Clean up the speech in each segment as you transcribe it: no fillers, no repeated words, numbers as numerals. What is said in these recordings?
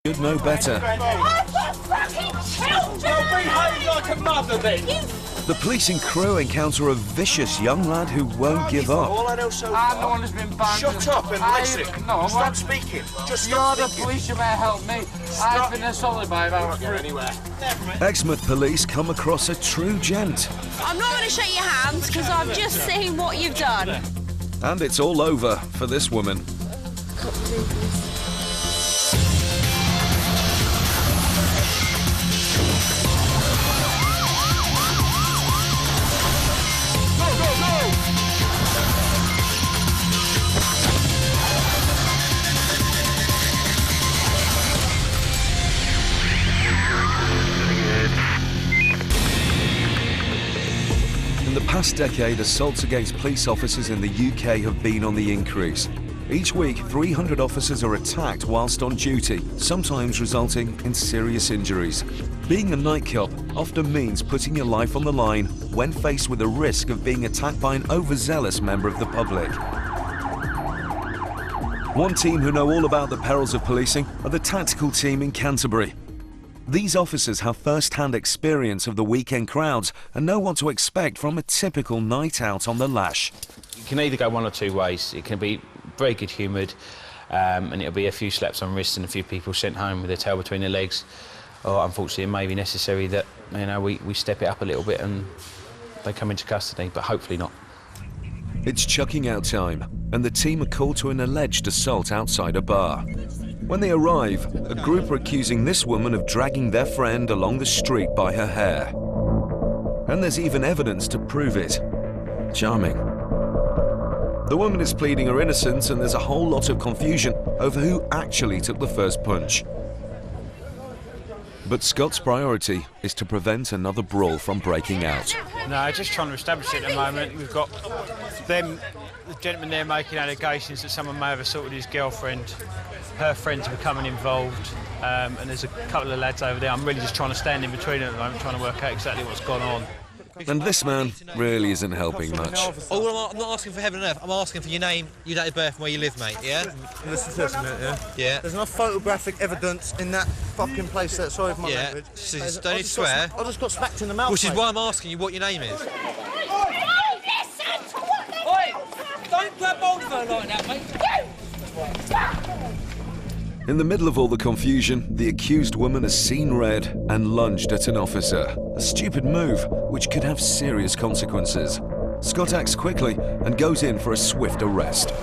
Should know better. I've got fucking children! Well, behave like a mother then! The police and crew encounter a vicious young lad who won't give up. All I know so far. I'm the one who's been banned. Shut up and listen. No, stop speaking. Just You're stop the speaking. police, you may help me. I've been assaulted by about three. Anywhere. Exmouth police come across a true gent. I'm not going to shake your hands because I've just seen what you've done. And it's all over for this woman. In the past decade, assaults against police officers in the UK have been on the increase. Each week, 300 officers are attacked whilst on duty, sometimes resulting in serious injuries. Being a night cop often means putting your life on the line when faced with the risk of being attacked by an overzealous member of the public. One team who know all about the perils of policing are the tactical team in Canterbury. These officers have first-hand experience of the weekend crowds and know what to expect from a typical night out on the lash. You can either go one or two ways. It can be very good-humoured, and it'll be a few slaps on wrists and a few people sent home with their tail between their legs. Or unfortunately, it may be necessary that we step it up a little bit and they come into custody, but hopefully not. It's chucking out time, and the team are called to an alleged assault outside a bar. When they arrive, a group are accusing this woman of dragging their friend along the street by her hair. And there's even evidence to prove it. Charming. The woman is pleading her innocence, and there's a whole lot of confusion over who actually took the first punch. But Scott's priority is to prevent another brawl from breaking out. No, just trying to establish it at the moment. We've got them, the gentleman there making allegations that someone may have assaulted his girlfriend. Her friends are becoming involved, and there's a couple of lads over there. I'm really just trying to stand in between them at the moment, trying to work out exactly what's gone on. And this man really isn't helping much. Oh, well, I'm not asking for heaven and earth. I'm asking for your name, your date of birth, and where you live, mate. Yeah. Listen to this, mate. Yeah. Yeah. There's enough photographic evidence in that fucking place there. Sorry for my language. So don't need to swear. I just got smacked in the mouth. Which is mate. why I'm asking you what your name is. Listen to what they Don't grab hold of her like that, mate. In the middle of all the confusion, the accused woman has seen red and lunged at an officer. A stupid move, which could have serious consequences. Scott acts quickly and goes in for a swift arrest.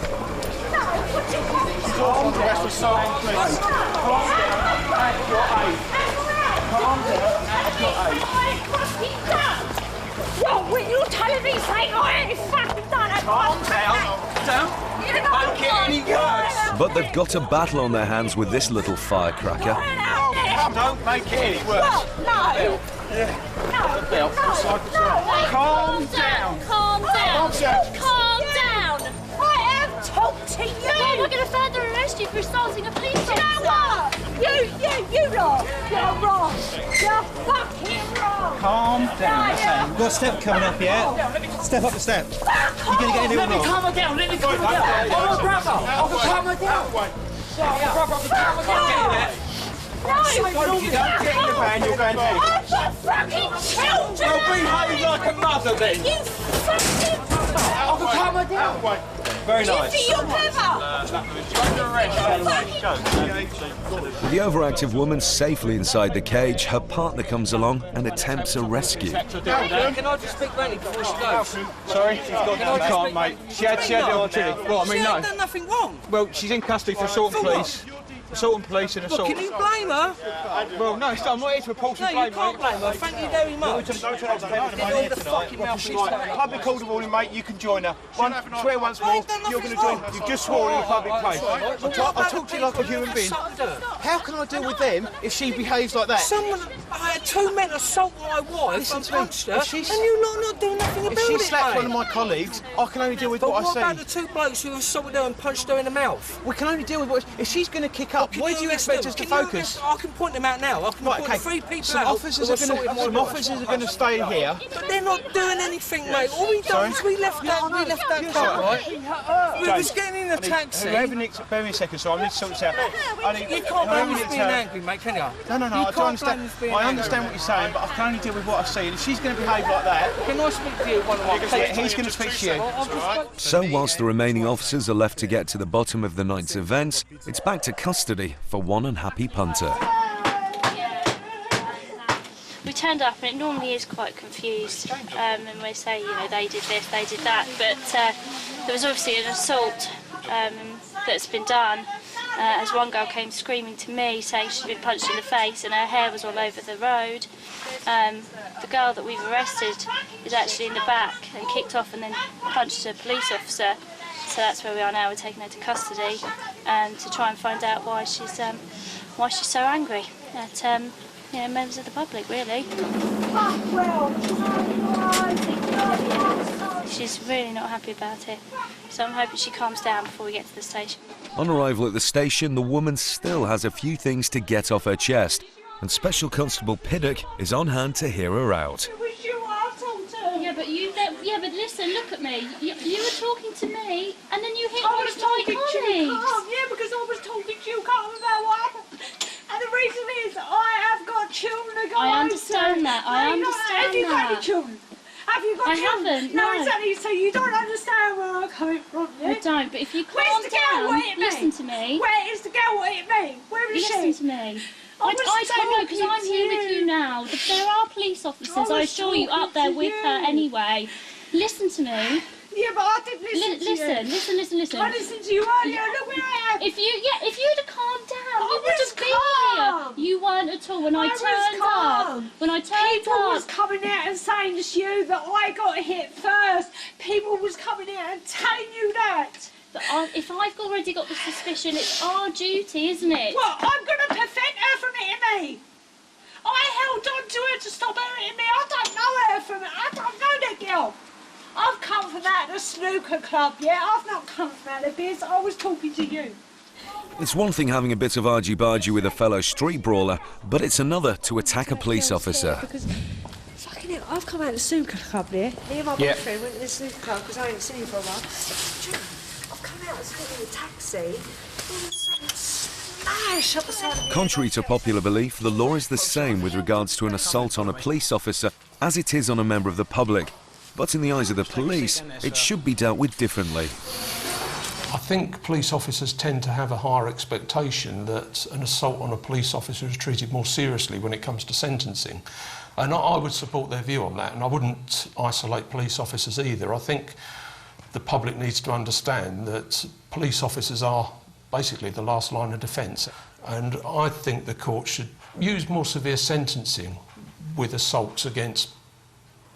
What were you telling me? Say, I ain't fucking done it. Calm down. Don't get any worse. But they've got a battle on their hands with this little firecracker. Don't make it any worse. No. No. Calm down. Calm down. Calm down. I have talked to you. Well, we're going to further arrest you for assaulting a police officer. You know what? You lot. You're wrong. You're fucking wrong. Calm down. Got a step coming up, yeah? Step up the step. You're going to get in Let me calm her down. Let me calm her down. I'm a brother. I can calm her down. No. If you don't get in the van, you're going to hell. I've got fucking children. Well, behave like a mother then. You fucking... I can calm her down. Very nice. Do you ever? With the overactive woman safely inside the cage, her partner comes along and attempts a rescue. Can I just speak lately before she goes? Sorry? You can't, mate. She had the opportunity. Well, I mean, no. done nothing wrong. Well, she's in custody for assault and police. Assault and police and assault. Can you blame her? Well, no, I'm not here to report some No, you blame, can't blame her. Thank you very much. All the fucking mouth she's done. Public order warning, mate. You can join her. Swear once more. You're going to join. You've just sworn in a public place. I talk to you like a human being. How can I deal with them if she behaves like that? I had two men assault my wife and punched her, and she's- you lot not doing nothing about If it, she slaps mate. one of my colleagues, I can only deal with But what what I about see. the two blokes who assaulted her and punched her in the mouth? We can only deal with what... If she's going to kick up. Where do you expect us to focus? I can point them out now. I can point 3 people some out. Officers are going to stay here. But they're not doing anything, mate. All we done is we left that car, right? We was getting in a taxi. Bear me a second, so I need to sort this out. You can't blame us being angry, mate, can you? No, I don't understand. I understand what you're saying, but I can only deal with what I see. And if she's going to behave like that... Can I speak to you one-on-one? He's going to speak to you. So whilst the remaining officers are left to get to the bottom of the night's events, it's back to custody for one unhappy punter. We turned up and it normally is quite confused, and we say, you know, they did this, they did that, but there was obviously an assault that's been done, as one girl came screaming to me saying she'd been punched in the face and her hair was all over the road. The girl that we've arrested is actually in the back and kicked off and then punched a police officer, so that's where we are now. We're taking her to custody to try and find out why she's so angry at you know, members of the public, really. She's really not happy about it, so I'm hoping she calms down before we get to the station. On arrival at the station, the woman still has a few things to get off her chest, and Special Constable Piddock is on hand to hear her out. Yeah, but listen, look at me. You were talking to me, and then you hit one of my colleagues. Yeah, because I was talking to you, Carl, about what happened. And the reason is, I have got children to go home to. I understand that. Have you got any children? Have you got children? I haven't, no. Exactly, so you don't understand where I'm coming from, yeah? I don't, but if you calm Where's the girl? down, listen to me. Where is the girl? What it mean? Where is she? Listen to me. I don't know, because I'm here with you now. There are police officers, I assure you, up there with her anyway. Listen to me. Yeah, but I didn't listen to you. Listen. I listened to you earlier. Look where I am. If you'd have calmed down, you would have been here. You weren't at all. When I turned up, people was coming out and saying to you that I got hit first. People was coming out and telling you that. But if I've already got the suspicion, it's our duty, isn't it? Well, I'm going to prevent her from hitting me. I held on to her to stop her hitting me. I don't know her from it. I don't know that girl. I've come from out of the snooker club, yeah? I've not come from out of biz. I was talking to you. It's one thing having a bit of argy-bargy with a fellow street brawler, but it's another to attack a police officer. Because, fucking hell, I've come out of the snooker club, yeah? Me and my boyfriend went to the snooker club because I ain't seen him for a while. I've come out and sitting in a taxi. Smash up the side of the Contrary to popular belief, the law is the same with regards to an assault on a police officer as it is on a member of the public. But in the eyes of the police, it should be dealt with differently. I think police officers tend to have a higher expectation that an assault on a police officer is treated more seriously when it comes to sentencing. And I would support their view on that, and I wouldn't isolate police officers either. I think the public needs to understand that police officers are basically the last line of defence. And I think the court should use more severe sentencing with assaults against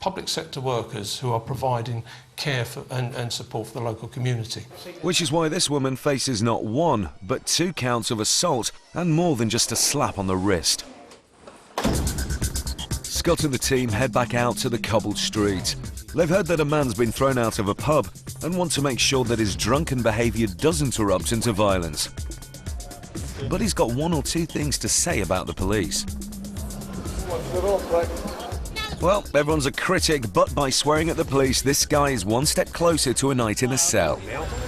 public sector workers who are providing care for and support for the local community. Which is why this woman faces not 1, but 2 counts of assault and more than just a slap on the wrist. Scott and the team head back out to the cobbled street. They've heard that a man's been thrown out of a pub and want to make sure that his drunken behaviour doesn't erupt into violence. But he's got 1 or 2 things to say about the police. Well, everyone's a critic, but by swearing at the police, this guy is 1 step closer to a night in a cell.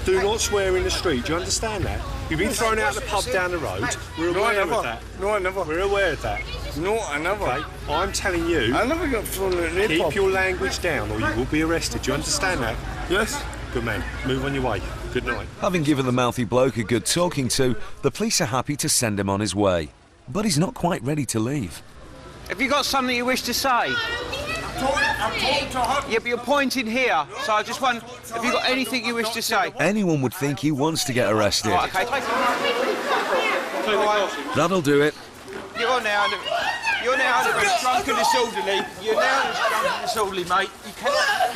Do not swear in the street, do you understand that? You've been thrown out of the pub down the road, we're aware of that. No, I never. We're aware of that. No, I never. Okay, I'm telling you, I never got thrown out of the pub. Keep your language down or you will be arrested, do you understand that? Yes. Good man, move on your way. Good night. Having given the mouthy bloke a good talking to, the police are happy to send him on his way. But he's not quite ready to leave. Have you got something you wish to say? I'm talking to her. Yeah, but you're pointing here, so I just wonder, have you got anything you wish to say? Anyone would think he wants to get arrested. Right, okay, take it. That'll do it. You're now drunk and disorderly. You're now drunk and disorderly, mate.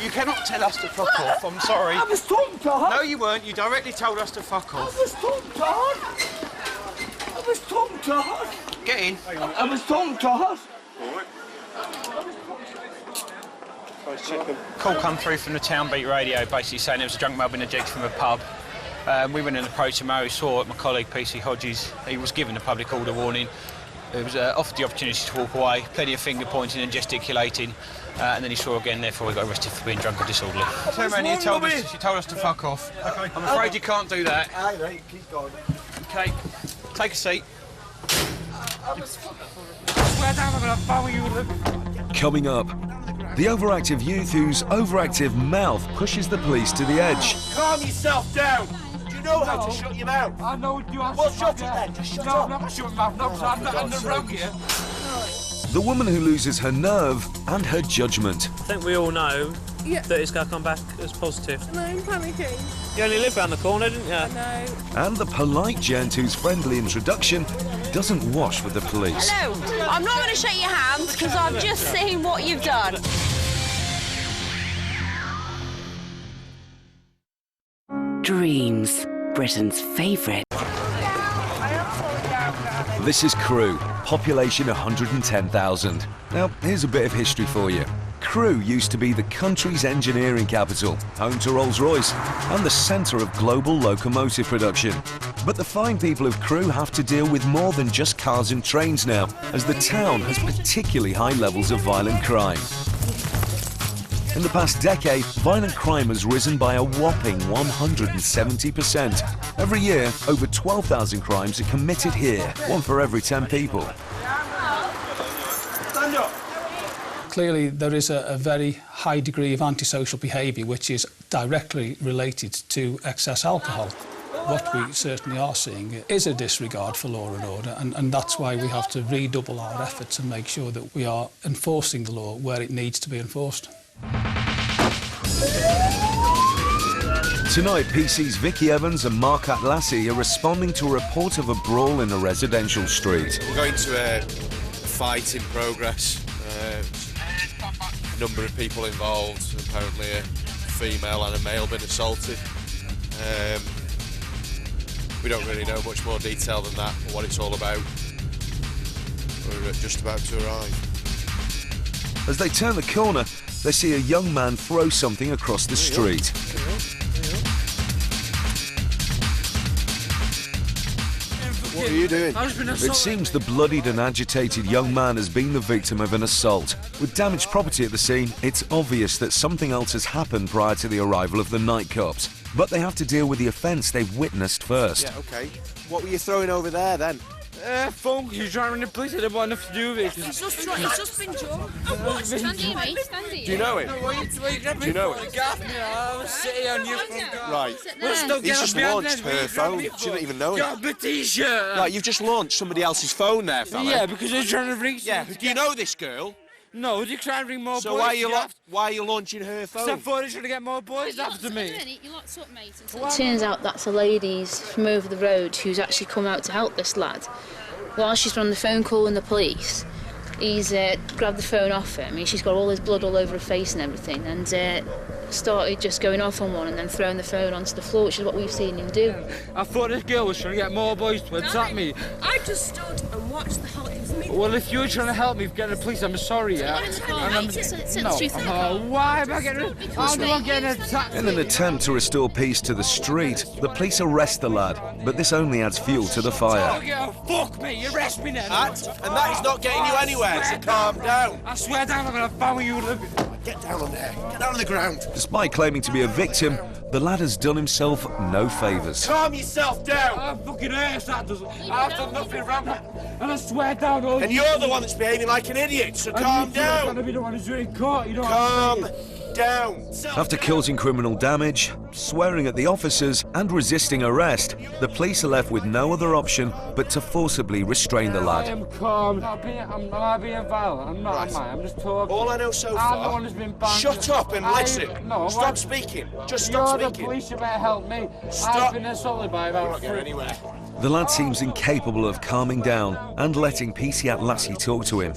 You cannot tell us to fuck off, I'm sorry. I was talking to her. No, you weren't. You directly told us to fuck off. I was talking to her. I was talking to her. Get in. I was talking to her. Call come through from the Town Beat radio, basically saying there was a drunk mob in the jigs from a pub. We went and approached him. We saw it. My colleague, PC Hodges, he was given a public order warning. He was offered the opportunity to walk away, plenty of finger pointing and gesticulating, and then he saw again, therefore he got arrested for being drunk and disorderly. Turn around, you told us to fuck off. Okay. I'm afraid you can't do that. Aye, right, keep going. Okay, take a seat. Coming up, the overactive youth whose overactive mouth pushes the police to the edge. Calm yourself down. Do you know how to shut your mouth? I know you have to. Well, shut it then. Just shut up. No, I'm not shutting my mouth. No, I'm not around here. The woman who loses her nerve and her judgment. I think we all know that it's going to come back as positive. No, I'm panicking. You only live round the corner, didn't you? I know. And the polite gent whose friendly introduction doesn't wash with the police. Hello. I'm not going to shake your hands because I've just seen what you've done. Dreams, Britain's favourite. This is Crewe, population 110,000. Now, here's a bit of history for you. Crewe used to be the country's engineering capital, home to Rolls-Royce, and the centre of global locomotive production. But the fine people of Crewe have to deal with more than just cars and trains now, as the town has particularly high levels of violent crime. In the past decade, violent crime has risen by a whopping 170%. Every year, over 12,000 crimes are committed here, one for every 10 people. Stand up. Clearly, there is a very high degree of antisocial behaviour which is directly related to excess alcohol. What we certainly are seeing is a disregard for law and order, and that's why we have to redouble our efforts and make sure that we are enforcing the law where it needs to be enforced. Tonight, PC's Vicky Evans and Mark Atlassi are responding to a report of a brawl in a residential street. We're going to a fight in progress. A number of people involved, apparently a female and a male been assaulted. We don't really know much more detail than that or what it's all about. We're just about to arrive. As they turn the corner, they see a young man throw something across the street. What are you doing? It seems the bloodied and agitated young man has been the victim of an assault. With damaged property at the scene, it's obvious that something else has happened prior to the arrival of the night cops. But they have to deal with the offence they've witnessed first. Yeah, OK. What were you throwing over there, then? Phone, you're driving the police, I didn't want enough to do with it. It's just been drunk. Stand here, mate, stand here. Do you know him? Do you know him? I'm sitting on you. Right. He's just launched her phone. She didn't even know it. Got my t-shirt. Right, you've just launched somebody else's phone there, fella. Yeah, because they're trying to ring... Yeah, do you know this girl? No, they're trying to bring more boys. So why are you launching her phone? Because I thought they're trying to get more boys after me. You locked up, mate. It turns out that's a lady from over the road who's actually come out to help this lad. While she's on the phone calling the police, he's grabbed the phone off her. I mean, she's got all his blood all over her face and everything, and started just going off on one and then throwing the phone onto the floor, which is what we've seen him do. I thought this girl was trying to get more boys to attack me. I just stood and watched the whole... It was me. Well, if you were trying to help me get the police, I'm sorry, yeah? Why am I getting... I'm not getting attacked. In an attempt to restore peace to the street, the police arrest the lad, but this only adds fuel to the fire. Oh, fuck me, arrest me now. And that is not getting you anywhere, so calm down. I swear down I'm going to follow you. Get down on there. Get down on the ground. Despite claiming to be a victim, the lad has done himself no favours. Calm yourself down. I'm fucking ass, that doesn't... I've done nothing wrong, and I swear down... And you're the one that's behaving like an idiot, so calm down. I'm going to be the one who's doing court, you know. Calm down. After causing criminal damage, swearing at the officers and resisting arrest, the police are left with no other option but to forcibly restrain the lad. I am calm. I'm not being violent. I'm not, Right. am I? I'm just talking. All I know so I'm far... the one who's been banned. Shut up and listen. No, Stop what? speaking. Just stop You're speaking. the police, you better help me. Stop. I've been assaulted by You're about not going three... anywhere. The lad seems incapable of calming down and letting PC Atlassi talk to him.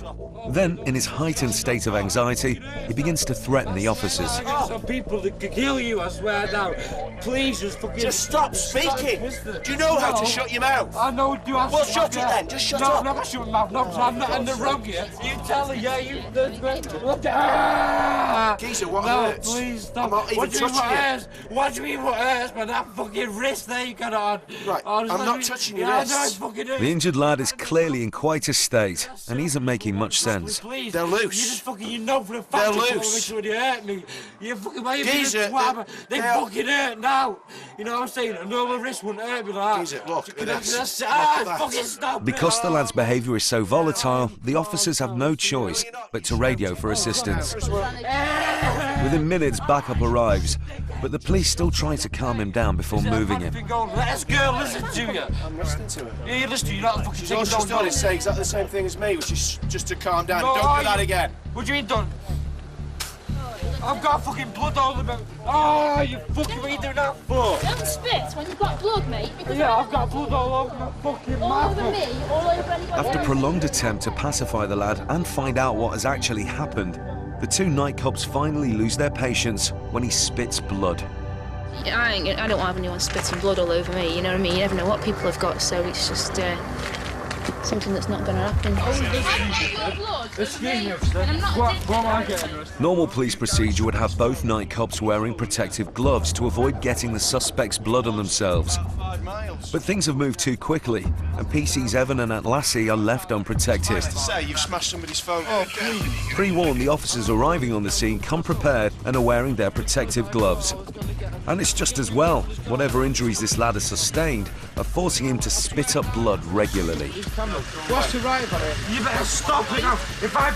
Then, in his heightened state of anxiety, he begins to threaten the officers. I got some people that could kill you, I swear now. Please just fucking... Just stop speaking! Do you know how to shut your mouth? I know, do I... Well, shut it then, just shut up! No, I'm not shut my mouth, no, I'm not in the wrong here. You tell her, yeah, you... Geezer, what no, hurts? Please, stop. I'm not even touching you. What do you mean what hurts, man? That fucking wrist there you got on. Right, I'm not touching your wrist. I fucking The injured lad is clearly in quite a state, and he isn't making much sense. Please, they're loose. You just fucking, you know for a fact they're loose. When you hurt me. You fucking, why you Geezer, they fucking hurt now. You know what I'm saying? A normal wrist wouldn't hurt me like that. Geezer, look at this. Fucking stop. Because the lad's behaviour is so volatile, the officers have no choice but to radio for assistance. Within minutes, backup arrives, but the police still try to calm him down before moving him. Let this girl listen to you. I'm listening to her. Yeah, you listen to you. You're not fucking All she's done is say exactly the same thing as me, which is just to calm down. No, Don't do that again. What do you mean done? I've got fucking blood all over me. Oh, you fucking, what are you doing that for? Don't spit when you've got blood, mate. Yeah, I've got blood all over my fucking mouth. All over me, all over anyone. After a prolonged attempt to pacify the lad and find out what has actually happened, the two night cops finally lose their patience when he spits blood. I don't have anyone spitting blood all over me, you know what I mean? You never know what people have got, so it's just something that's not going to happen. Excuse me, officer. What am I getting? Normal police procedure would have both night cops wearing protective gloves to avoid getting the suspect's blood on themselves. But things have moved too quickly, and PC's Evan and Atlassi are left unprotected. Nice to say, you've smashed somebody's phone. Oh, please. Pre-warned, the officers arriving on the scene come prepared and are wearing their protective gloves. And it's just as well. Whatever injuries this lad has sustained are forcing him to spit up blood regularly. What's the right about it? You better stop it now. If I...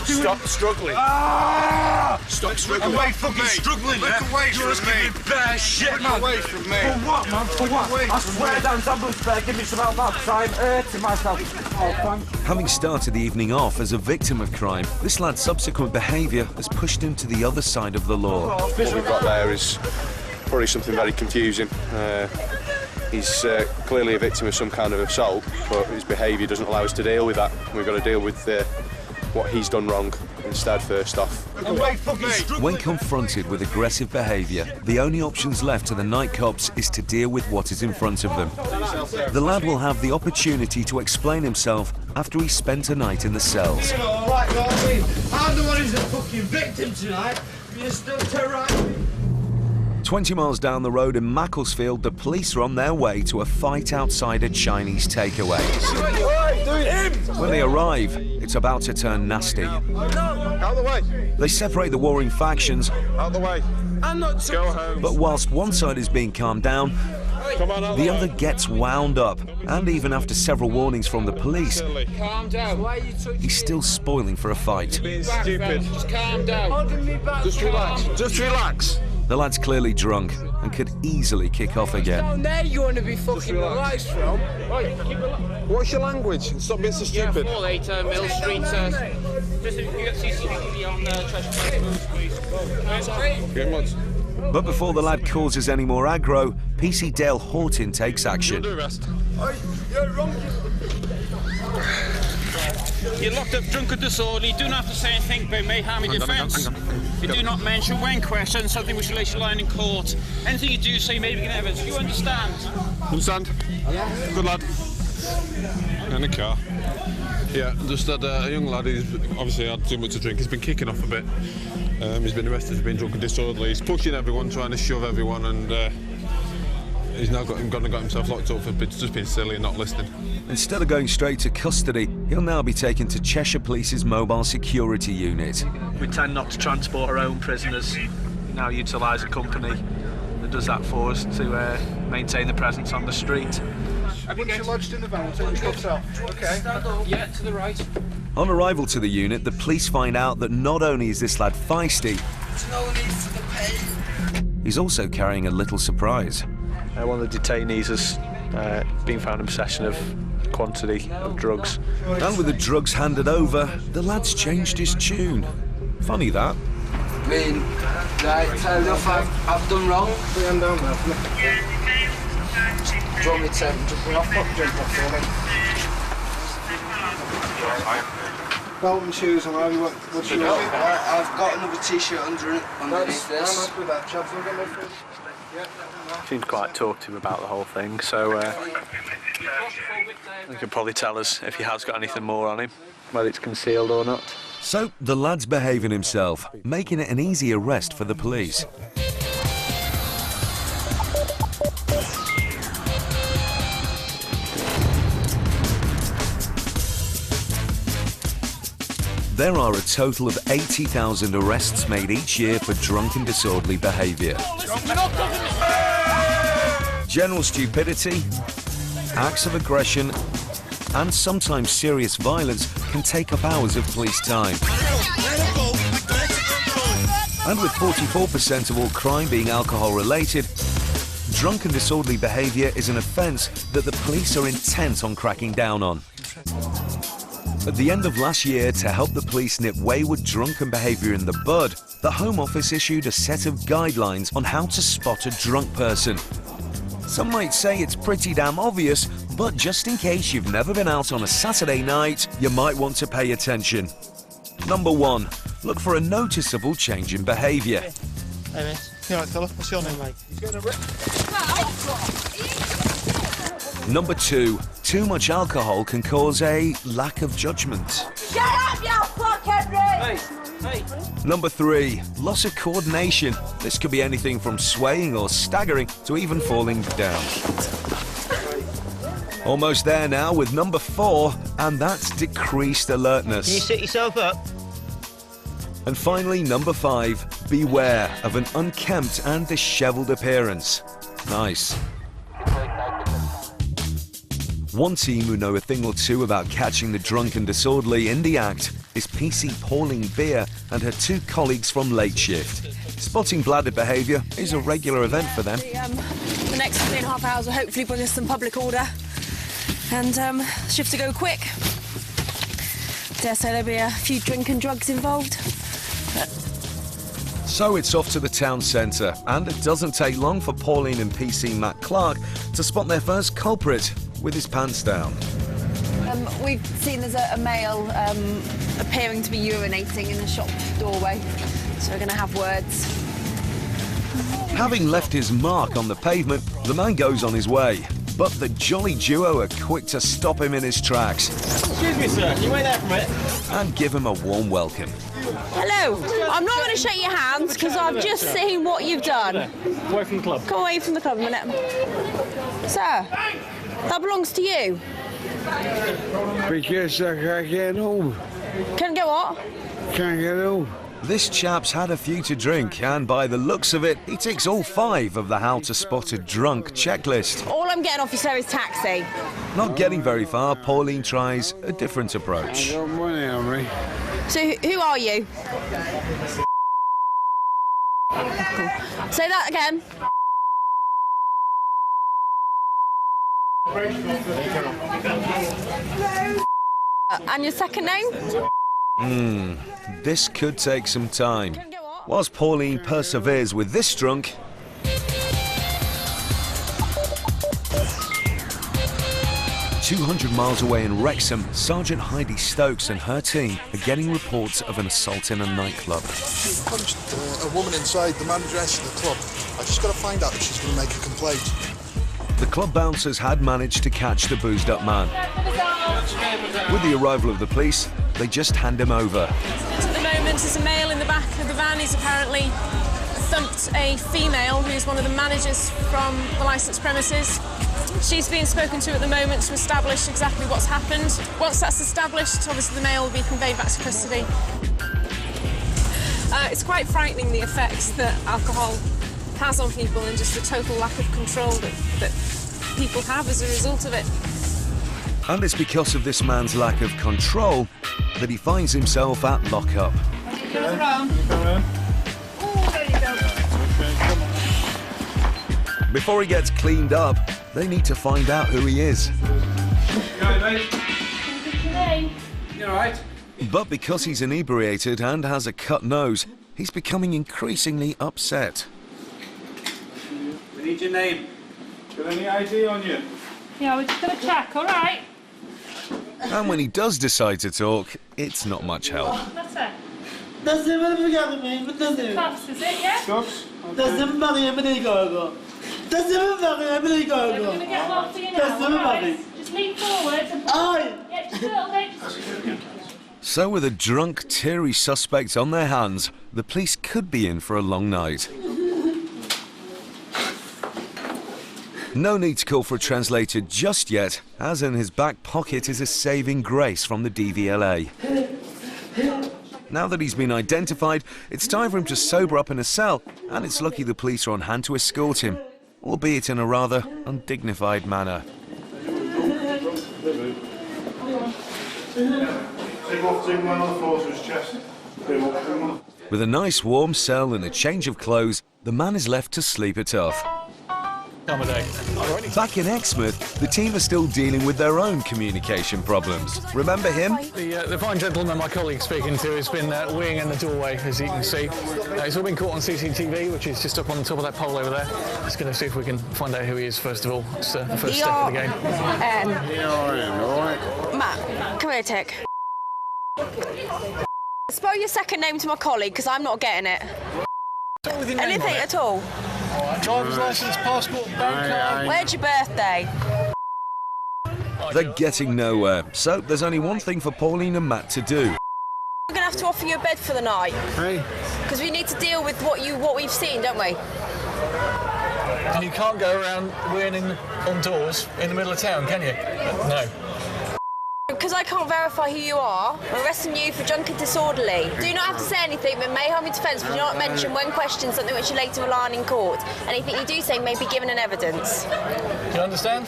Stop struggling. Ah! Stop struggling. Away fucking struggling, Look away from me. Bare shit, Look man. away from me. For what, man? For what? I swear down, ambulance better give me some help now, because I'm hurting myself. Oh, thank you. Having started the evening off as a victim of crime, this lad's subsequent behaviour has pushed him to the other side of the law. What we've got there is probably something very confusing. He's clearly a victim of some kind of assault, but his behaviour doesn't allow us to deal with that. We've got to deal with what he's done wrong instead first off. When confronted with aggressive behaviour, the only options left to the night cops is to deal with what is in front of them. The lad will have the opportunity to explain himself after he spent a night in the cells. I'm the one who's the fucking victim tonight. You're still terrorising me. 20 miles down the road in Macclesfield, the police are on their way to a fight outside a Chinese takeaway. When they arrive, it's about to turn nasty. Out the way. They separate the warring factions. Out the way. Go home. But whilst one side is being calmed down, the other gets wound up. And even after several warnings from the police, Calm down. he's still spoiling for a fight. Being stupid. Just calm down. Just relax. Just relax. The lad's clearly drunk and could easily kick off again. Down there you want to be fucking relaxed from. What's your language? Stop being so stupid. 48 Mill Street. Just if you get CCTV on Treasure Get much. But before the lad causes any more aggro, PC Dale Horton takes action. You're arrest. You're wrong. You're locked up drunk and disorderly. You do not have to say anything about may harm your defence. You do not mention when questioned something which relates to lying in court. Anything you do say may be evidence. You understand? Understand? Yeah. Good lad. In the car. Yeah, just had a young lad who's obviously had too much to drink. He's been kicking off a bit. He's been arrested for being drunk and disorderly. He's pushing everyone, trying to shove everyone, and he's now got himself locked up for just being silly and not listening. Instead of going straight to custody, he'll now be taken to Cheshire Police's mobile security unit. We tend not to transport our own prisoners. We now utilise a company that does that for us to maintain the presence on the street. Once you're lodged in the van, we'll take your stuff out. Okay. Yeah, to the right. On arrival to the unit, the police find out that not only is this lad feisty, There's no need for the pain. he's also carrying a little surprise. One of the detainees has been found in possession of a quantity of drugs. And with the drugs handed over, the lad's changed his tune. Funny that. I mean, right, fair enough, I've done wrong. Put your hand down there. Do you want me to just bring off pop drink off for me? Belt and shoes, and what's your... I've got another t-shirt underneath this. I'm with that, chaps. We'll get my food. Seemed quite talkative about the whole thing, so he could probably tell us if he has got anything more on him, whether it's concealed or not. So the lad's behaving himself, making it an easy arrest for the police. There are a total of 80,000 arrests made each year for drunk and disorderly behaviour. General stupidity, acts of aggression, and sometimes serious violence can take up hours of police time. And with 44% of all crime being alcohol-related, drunk and disorderly behaviour is an offence that the police are intent on cracking down on. At the end of last year, to help the police nip wayward drunken behaviour in the bud, the Home Office issued a set of guidelines on how to spot a drunk person. Some might say it's pretty damn obvious, but just in case you've never been out on a Saturday night, you might want to pay attention. Number 1, look for a noticeable change in behaviour. Hey mate, you alright fella? What's your name, mate? Number 2, too much alcohol can cause a lack of judgment. Shut up, you fucking Henry! Hey. Number 3, loss of coordination. This could be anything from swaying or staggering to even falling down. Almost there now with number 4, and that's decreased alertness. Can you sit yourself up? And finally, number 5, beware of an unkempt and dishevelled appearance. Nice. One team who know a thing or two about catching the drunk and disorderly in the act is PC Pauline Beer and her 2 colleagues from late shift. Spotting bladder behaviour is a regular event for them. The next 3.5 hours will hopefully bring us some public order and shift to go quick. Dare say there'll be a few drink and drugs involved. So it's off to the town centre, and it doesn't take long for Pauline and PC Matt Clark to spot their first culprit with his pants down. We've seen there's a male appearing to be urinating in a shop doorway, so we're going to have words. Having left his mark on the pavement, the man goes on his way. But the jolly duo are quick to stop him in his tracks. Excuse me, sir. Can you wait there for a minute? And give him a warm welcome. Hello. I'm not going to shake your hands because I've just seen what you've done. Away from the club. Go away from the club a minute. Sir, that belongs to you. Because I can't get home. Can't get what? Can't get home. This chap's had a few to drink, and by the looks of it, he ticks all 5 of the how to spot a drunk checklist. All I'm getting off you, sir, is taxi. Not getting very far, Pauline tries a different approach. I got money on me. So, who are you? Say that again. And your second name? This could take some time. Whilst Pauline perseveres with this drunk, "200 miles away in Wrexham, Sergeant Heidi Stokes and her team are getting reports of an assault in a nightclub. She punched a woman inside the manageress of the club. I just got to find out if she's going to make a complaint. The club bouncers had managed to catch the boozed-up man. With the arrival of the police, they just hand him over. At the moment, there's a male in the back of the van. He's apparently thumped a female who's one of the managers from the licensed premises. She's being spoken to at the moment to establish exactly what's happened. Once that's established, obviously the male will be conveyed back to custody. It's quite frightening, the effects that alcohol has on people and just the total lack of control that people have as a result of it. And it's because of this man's lack of control that he finds himself at lockup. Before he gets cleaned up, they need to find out who he is. You all right? But because he's inebriated and has a cut nose, he's becoming increasingly upset. We need your name. Got any ID on you? Yeah, we're just going to check, all right? And when he does decide to talk, it's not much help. That's it. That's it, what have you got me? That's it. Cuffs, is it, yeah? Cuffs? That's it, Marie, everybody go. That's it, Marie, everybody go. We're going to get one for you now, That's it, all right? Marie. Just lean forward and... Aye. Yeah, just a little bit. So with a drunk, teary suspect on their hands, the police could be in for a long night. No need to call for a translator just yet, as in his back pocket is a saving grace from the DVLA. Now that he's been identified, it's time for him to sober up in a cell, and it's lucky the police are on hand to escort him, albeit in a rather undignified manner. With a nice warm cell and a change of clothes, the man is left to sleep it off. Back in Exmouth, the team are still dealing with their own communication problems. Remember him? The fine gentleman my colleague's speaking to has been weeing in the doorway, as you can see. It's all been caught on CCTV, which is just up on the top of that pole over there. Just going to see if we can find out who he is, first of all. It's the first step of the game. Matt, come here, Tick. Spell your second name to my colleague, because I'm not getting it. Anything at all? Driver's licence, passport, bank card. Where's your birthday? They're getting nowhere, so there's only one thing for Pauline and Matt to do. We're going to have to offer you a bed for the night. Hey. Because we need to deal with what we've seen, don't we? And you can't go around weeing on doors in the middle of town, can you? No. Because I can't verify who you are, I'm arresting you for drunk and disorderly. Do not have to say anything, but may harm your defence, but do not mention when questioned something which you later rely on in court. Anything you do say may be given in evidence. Do you understand?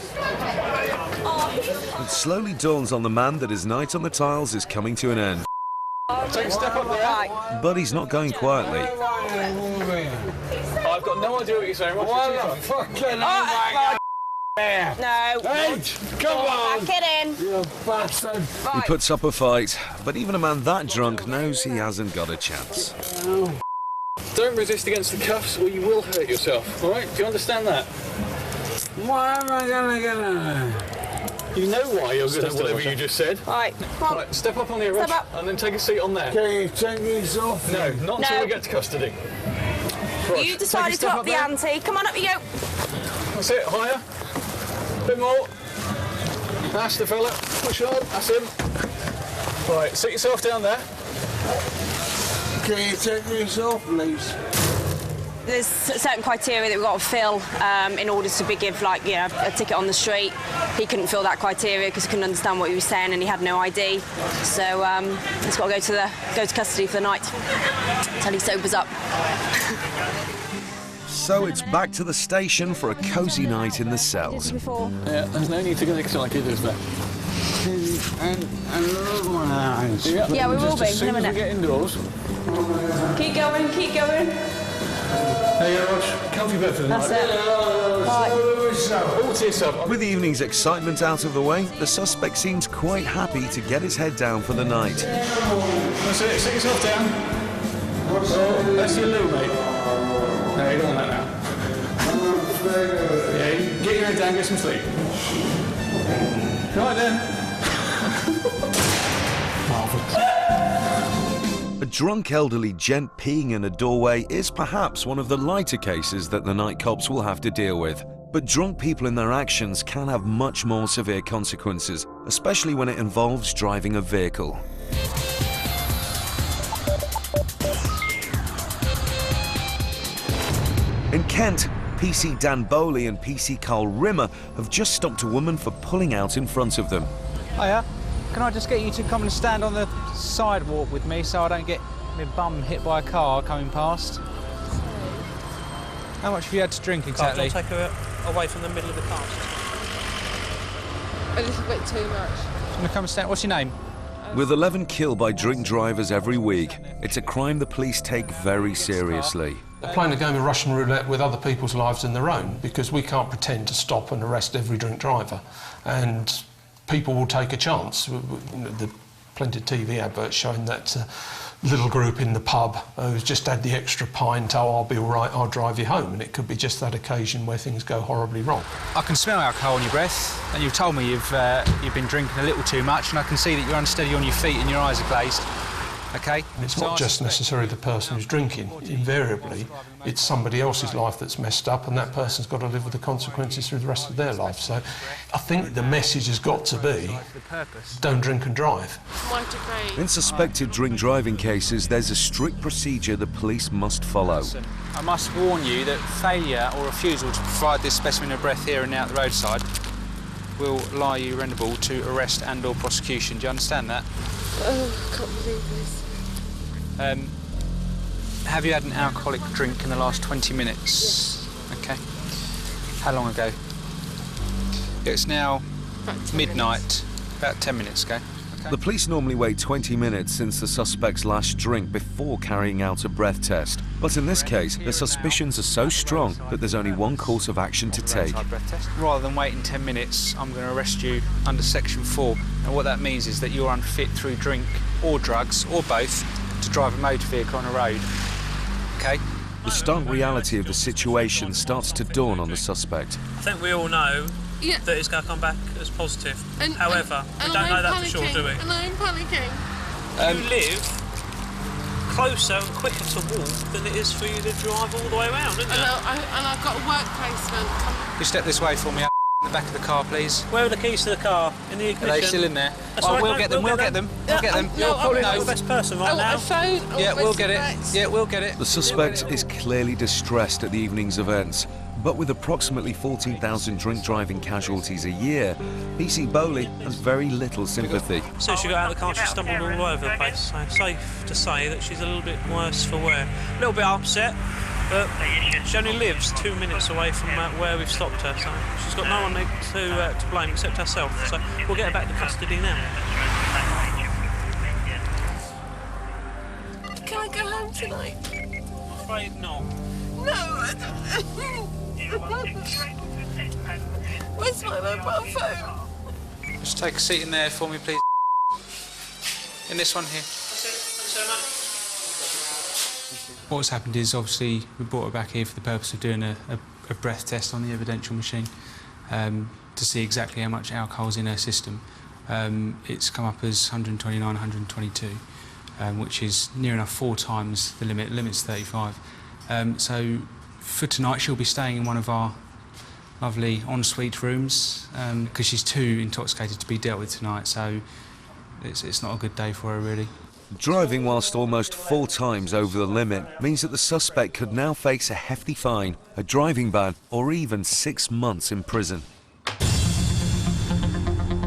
It slowly dawns on the man that his night on the tiles is coming to an end. Take a step up there. Right. But he's not going quietly. I've got no idea what you're saying. What the fucking No. Hey, come on. Back it in. You bastard. He puts up a fight, but even a man that drunk knows he hasn't got a chance. Don't resist against the cuffs or you will hurt yourself, all right? Do you understand that? Why am I going to get in? You know why you're going to whatever you just said. Right, come on. Right, step up on the edge and then take a seat on there. Can you take these off? No, not until we get to custody. Right, You decided to up the ante. Come on, up you go. That's it, higher. A bit more. That's the fella. Push on. That's him. Right, sit yourself down there. Can you take these off, please? There's certain criteria that we've got to fill in order to give, like, you know, a ticket on the street. He couldn't fill that criteria because he couldn't understand what he was saying and he had no ID. So he's got to go to custody for the night until he sobers up. So it's back to the station for a cosy night in the cells. Yeah, there's no need to get excited, is there? Yeah, we will be. As soon as we get indoors. Keep going, keep going. There you go, Rog. Comfy bed for the night. That's All to yourself. With the evening's excitement out of the way, the suspect seems quite happy to get his head down for the night. That's it, sit yourself down. That's your loo, mate. No, you don't want that now. Yeah, you get your head down, get some sleep. Right then. A drunk elderly gent peeing in a doorway is perhaps one of the lighter cases that the night cops will have to deal with. But drunk people in their actions can have much more severe consequences, especially when it involves driving a vehicle. In Kent, PC Dan Bowley and PC Carl Rimmer have just stopped a woman for pulling out in front of them. Hiya. Can I just get you to come and stand on the sidewalk with me so I don't get my bum hit by a car coming past? How much have you had to drink exactly? I'll take her away from the middle of the car. A little bit too much. Do you want to come and stand? What's your name? With 11 killed by drink drivers every week, it's a crime the police take very seriously. They're playing a game of Russian roulette with other people's lives than their own, because we can't pretend to stop and arrest every drink driver. And people will take a chance. The plenty of TV adverts showing that little group in the pub who's just had the extra pint, oh, I'll be all right, I'll drive you home. And it could be just that occasion where things go horribly wrong. I can smell alcohol in your breath, and you've told me you've been drinking a little too much, and I can see that you're unsteady on your feet and your eyes are glazed. OK? And it's not just necessarily the person who's drinking. Invariably, it's somebody else's life that's messed up, and that person's got to live with the consequences through the rest of their life. So I think the message has got to be, don't drink and drive. In suspected drink-driving cases, there's a strict procedure the police must follow. I must warn you that failure or refusal to provide this specimen of breath here and now at the roadside will lie you renderable to arrest and/or prosecution. Do you understand that? Oh, I can't believe this. Have you had an alcoholic drink in the last 20 minutes? Yeah. OK. How long ago? It's now midnight, about 10 minutes ago. Okay. The police normally wait 20 minutes since the suspect's last drink before carrying out a breath test. But in this case, the suspicions are so strong that there's only one course of action to take. Rather than waiting 10 minutes, I'm going to arrest you under Section 4. And what that means is that you're unfit through drink or drugs, or both, to drive a motor vehicle on a road. OK? The stark reality of the situation starts to dawn on the suspect. I think we all know that it's going to come back as positive. However, we don't know that for sure, do we? And I'm panicking. You live closer and quicker to walk than it is for you to drive all the way around, isn't it? And I've got a work placement. You step this way for me, in the back of the car, please. Where are the keys to the car? In the ignition? Are they still in there? Oh, we'll get them, we'll get them. You're probably not the best person right now. Yeah, we'll get it. Yeah, we'll get it. The suspect is clearly distressed at the evening's events. But with approximately 14,000 drink-driving casualties a year, PC Bowley has very little sympathy. As soon as she got out of the car, she stumbled all over the place. So safe to say that she's a little bit worse for wear. A little bit upset, but she only lives 2 minutes away from where we've stopped her, so she's got no one to blame except herself. So we'll get her back to custody now. Can I go home tonight? I'm afraid not. No, I don't. Where's my mobile phone? Just take a seat in there for me, please. In this one here. That's it. Thanks so much. What's happened is, obviously, we brought her back here for the purpose of doing a breath test on the evidential machine to see exactly how much alcohol's in her system. It's come up as 129, 122, which is near enough 4 times the limit. The limit's 35. So for tonight, she'll be staying in one of our lovely ensuite rooms because she's too intoxicated to be dealt with tonight, so it's not a good day for her, really. Driving whilst almost 4 times over the limit means that the suspect could now face a hefty fine, a driving ban, or even 6 months in prison.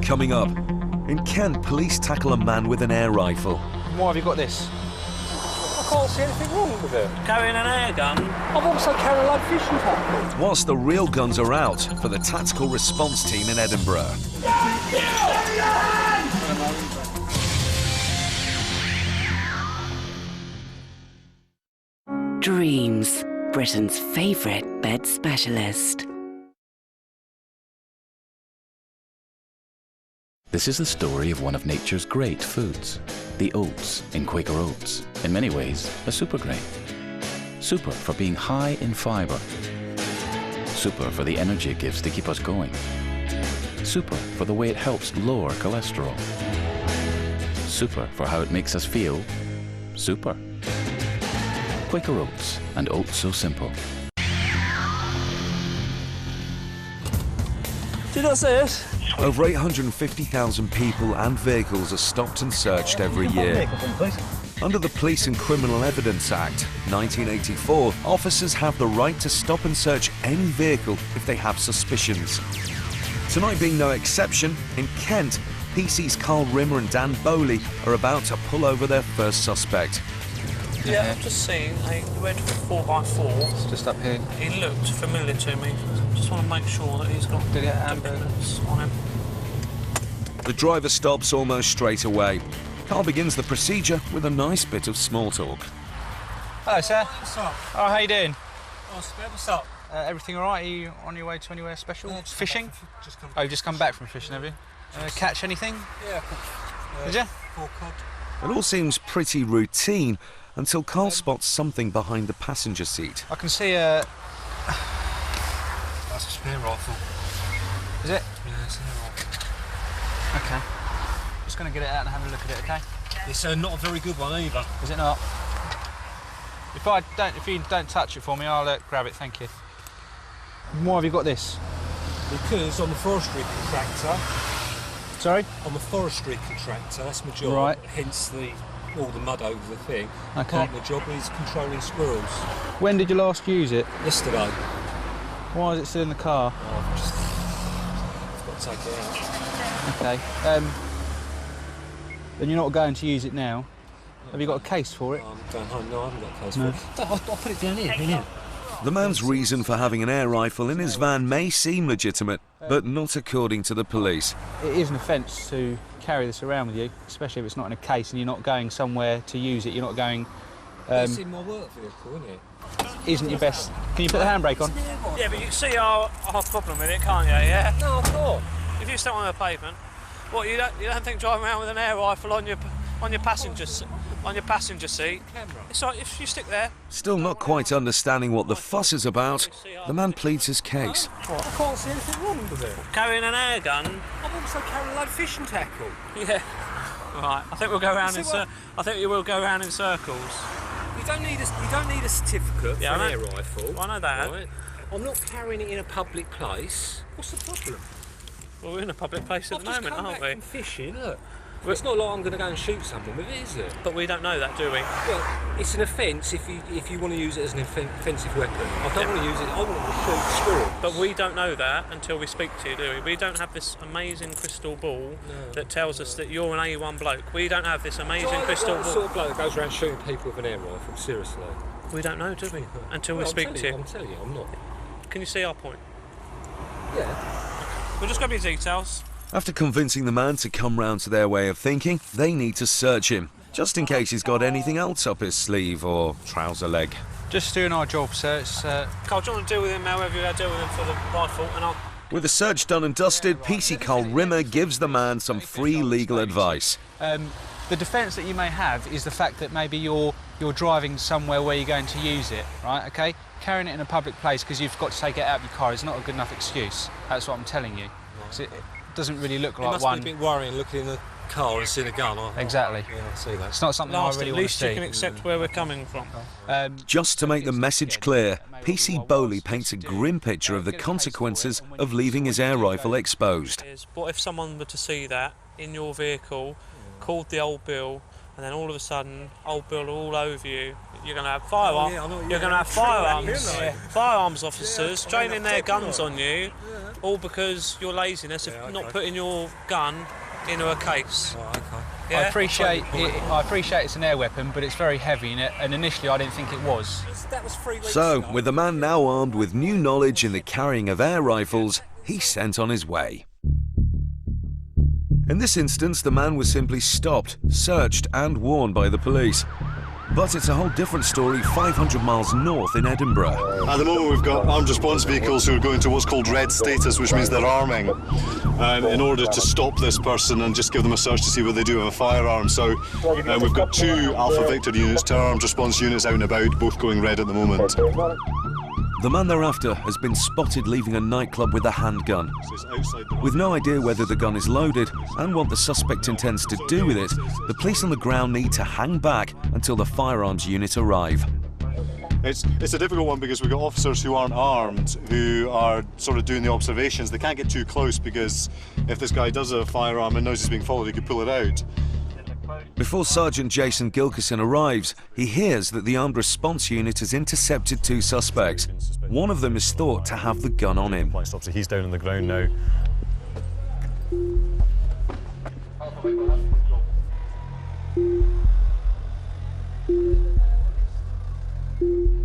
Coming up, in Kent, police tackle a man with an air rifle. Why have you got this? I can't see anything wrong with it. Carrying an air gun? I've also carried a load of fishing tackle. Whilst the real guns are out for the tactical response team in Edinburgh. Dreams, Britain's favourite bed specialist. This is the story of one of nature's great foods, the oats in Quaker Oats. In many ways, a super grain. Super for being high in fibre. Super for the energy it gives to keep us going. Super for the way it helps lower cholesterol. Super for how it makes us feel super. Quaker Oats, and oats so simple. Did I say it? Over 850,000 people and vehicles are stopped and searched every year. Under the Police and Criminal Evidence Act, 1984, officers have the right to stop and search any vehicle if they have suspicions. Tonight being no exception, in Kent, PC's Carl Rimmer and Dan Bowley are about to pull over their first suspect. Yeah, I've just seen a red 4x4. It's just up here. He looked familiar to me. Just want to make sure that he's got documents on him. The driver stops almost straight away. Carl begins the procedure with a nice bit of small talk. Hello, sir. What's up? Oh, how you doing? What's up? Everything all right? Are you on your way to anywhere special? Fishing? You've just come back from fishing, have you? Catch anything? Yeah. Did you? It all seems pretty routine until Carl spots something behind the passenger seat. I can see a... That's a spare rifle. Is it? Yeah, it's an air rifle. Okay. Just going to get it out and have a look at it, okay? It's not a very good one either. Is it not? If you don't touch it for me, I'll grab it, thank you. Why have you got this? Because I'm a forestry contractor. Sorry? I'm a forestry contractor, that's my job. Right. Hence all the mud over the thing. Okay. Part of my job is controlling squirrels. When did you last use it? Yesterday. Why is it still in the car? Oh, I've got to take it out. Okay. And you're not going to use it now? Have you got a case for it? I'm going home. No, I haven't got a case No. for it. I'll put it down here. The man's reason for having an air rifle in his van may seem legitimate, but not according to the police. It is an offence to carry this around with you, especially if it's not in a case and you're not going somewhere to use it. You're not going... It's in my work vehicle, isn't it? Isn't your best... Can you put the handbrake on? Yeah, but you can see our problem with it, can't you? Yeah. No, I'm not. If you step on the pavement, what you don't think driving around with an air rifle on your passenger seat? It's like if you stick there. Still not quite understanding what the fuss is about, the man pleads his case. I can't see anything wrong with it. Carrying an air gun. I'm also carrying a load of fishing tackle. Yeah. Right. I think we'll go around I think you will go around in circles. You don't need a certificate for an air rifle. I know that. Right? I'm not carrying it in a public place. What's the problem? Well, we're in a public place at the moment, aren't we? From fishing, look. It's not like I'm going to go and shoot someone with it, is it? But we don't know that, do we? Well, it's an offence if you want to use it as an offensive weapon. I don't want to use it. I want to shoot squirrels. But we don't know that until we speak to you, do we? We don't have this amazing crystal ball that tells us that you're an A1 bloke. We don't have this amazing crystal ball. The sort of bloke that goes around shooting people with an air rifle, seriously. We don't know, do we? Until we speak to you. I'm telling you, I'm not. Can you see our point? Yeah. We'll just grab your details. After convincing the man to come round to their way of thinking, they need to search him, just in case he's got anything else up his sleeve or trouser leg. Just doing our job, sir. It's, Carl, do you want to deal with him however you deal with him for the rifle? And I'll... With the search done and dusted, PC Carl Rimmer gives the man some free legal advice. The defence that you may have is the fact that maybe you're driving somewhere where you're going to use it, right, OK? Carrying it in a public place because you've got to take it out of your car is not a good enough excuse. That's what I'm telling you. It doesn't really look like one... It must be a bit worrying looking in the car and seeing a gun. Exactly. Yeah, I see that. It's not something I really want to see. At least you can accept where we're coming from. Just to make the message clear, PC Bowley paints a grim picture of the consequences of leaving his air rifle exposed. What if someone were to see that in your vehicle, called the old Bill, and then all of a sudden, old Bill all over you? You're going to have firearms. You're going to have firearms officers training their guns on you, all because your laziness of not putting your gun into a case. Yeah? I appreciate it's an air weapon, but it's very heavy, and initially I didn't think it was. So, with the man now armed with new knowledge in the carrying of air rifles, he's sent on his way. In this instance, the man was simply stopped, searched and warned by the police. But it's a whole different story 500 miles north in Edinburgh. At the moment we've got armed response vehicles who are going to what's called red status, which means they're arming in order to stop this person and just give them a search to see what they do with a firearm. So we've got 2 Alpha Victor units, 2 armed response units out and about, both going red at the moment. The man they're after has been spotted leaving a nightclub with a handgun. With no idea whether the gun is loaded and what the suspect intends to do with it, the police on the ground need to hang back until the firearms unit arrive. It's a difficult one because we've got officers who aren't armed, who are sort of doing the observations. They can't get too close because if this guy does have a firearm and knows he's being followed, he could pull it out. Before Sergeant Jason Gilkison arrives, he hears that the armed response unit has intercepted 2 suspects. One of them is thought to have the gun on him. So he's down on the ground now.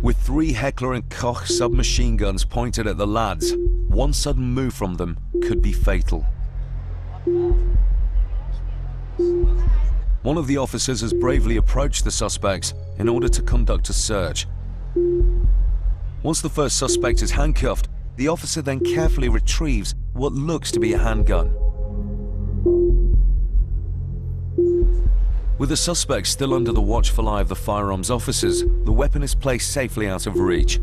With 3 Heckler & Koch submachine guns pointed at the lads, one sudden move from them could be fatal. One of the officers has bravely approached the suspects in order to conduct a search. Once the first suspect is handcuffed, the officer then carefully retrieves what looks to be a handgun. With the suspect still under the watchful eye of the firearms officers, the weapon is placed safely out of reach.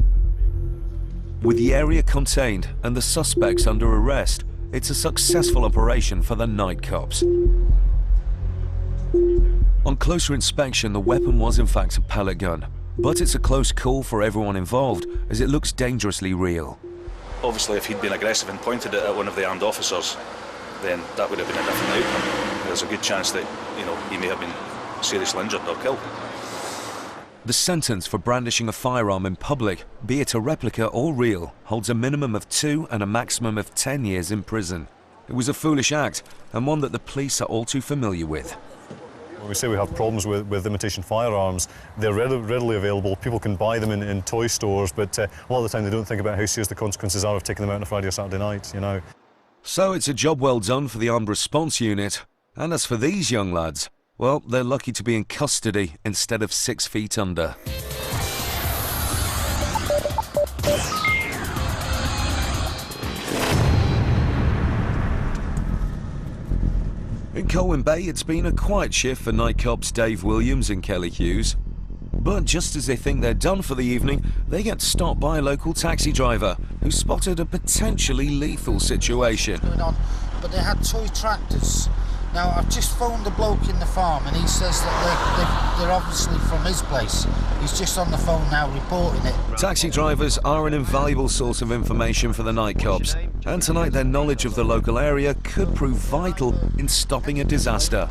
With the area contained and the suspects under arrest, it's a successful operation for the night cops. On closer inspection, the weapon was in fact a pellet gun, but it's a close call for everyone involved as it looks dangerously real. Obviously, if he'd been aggressive and pointed it at one of the armed officers, then that would have been a different outcome. There's a good chance that, you know, he may have been seriously injured or killed. The sentence for brandishing a firearm in public, be it a replica or real, holds a minimum of 2 and a maximum of 10 years in prison. It was a foolish act, and one that the police are all too familiar with. When we say we have problems with imitation firearms, they're readily available. People can buy them in toy stores, but a lot of the time they don't think about how serious the consequences are of taking them out on a Friday or Saturday night, you know. So it's a job well done for the Armed Response Unit. And as for these young lads, well, they're lucky to be in custody instead of 6 feet under. In Colwyn Bay, it's been a quiet shift for night cops Dave Williams and Kelly Hughes. But just as they think they're done for the evening, they get stopped by a local taxi driver who spotted a potentially lethal situation. But they had toy tractors. Now, I've just phoned the bloke in the farm and he says that they're obviously from his place. He's just on the phone now reporting it. Taxi drivers are an invaluable source of information for the night cops, and tonight their knowledge of the local area could prove vital in stopping a disaster.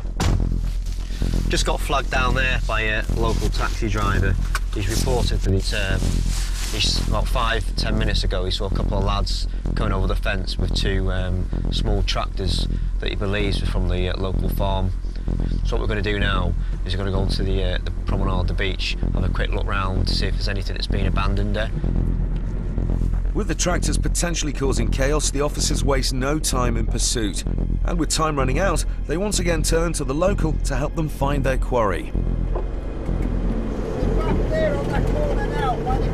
Just got flagged down there by a local taxi driver. He's reported that about 5-10 minutes ago he saw a couple of lads coming over the fence with 2 small tractors that he believes were from the local farm. So what we're going to do now is we're going to go onto the promenade, the beach, have a quick look round to see if there's anything that's been abandoned there. With the tractors potentially causing chaos, the officers waste no time in pursuit. And with time running out, they once again turn to the local to help them find their quarry. There on that corner now, by the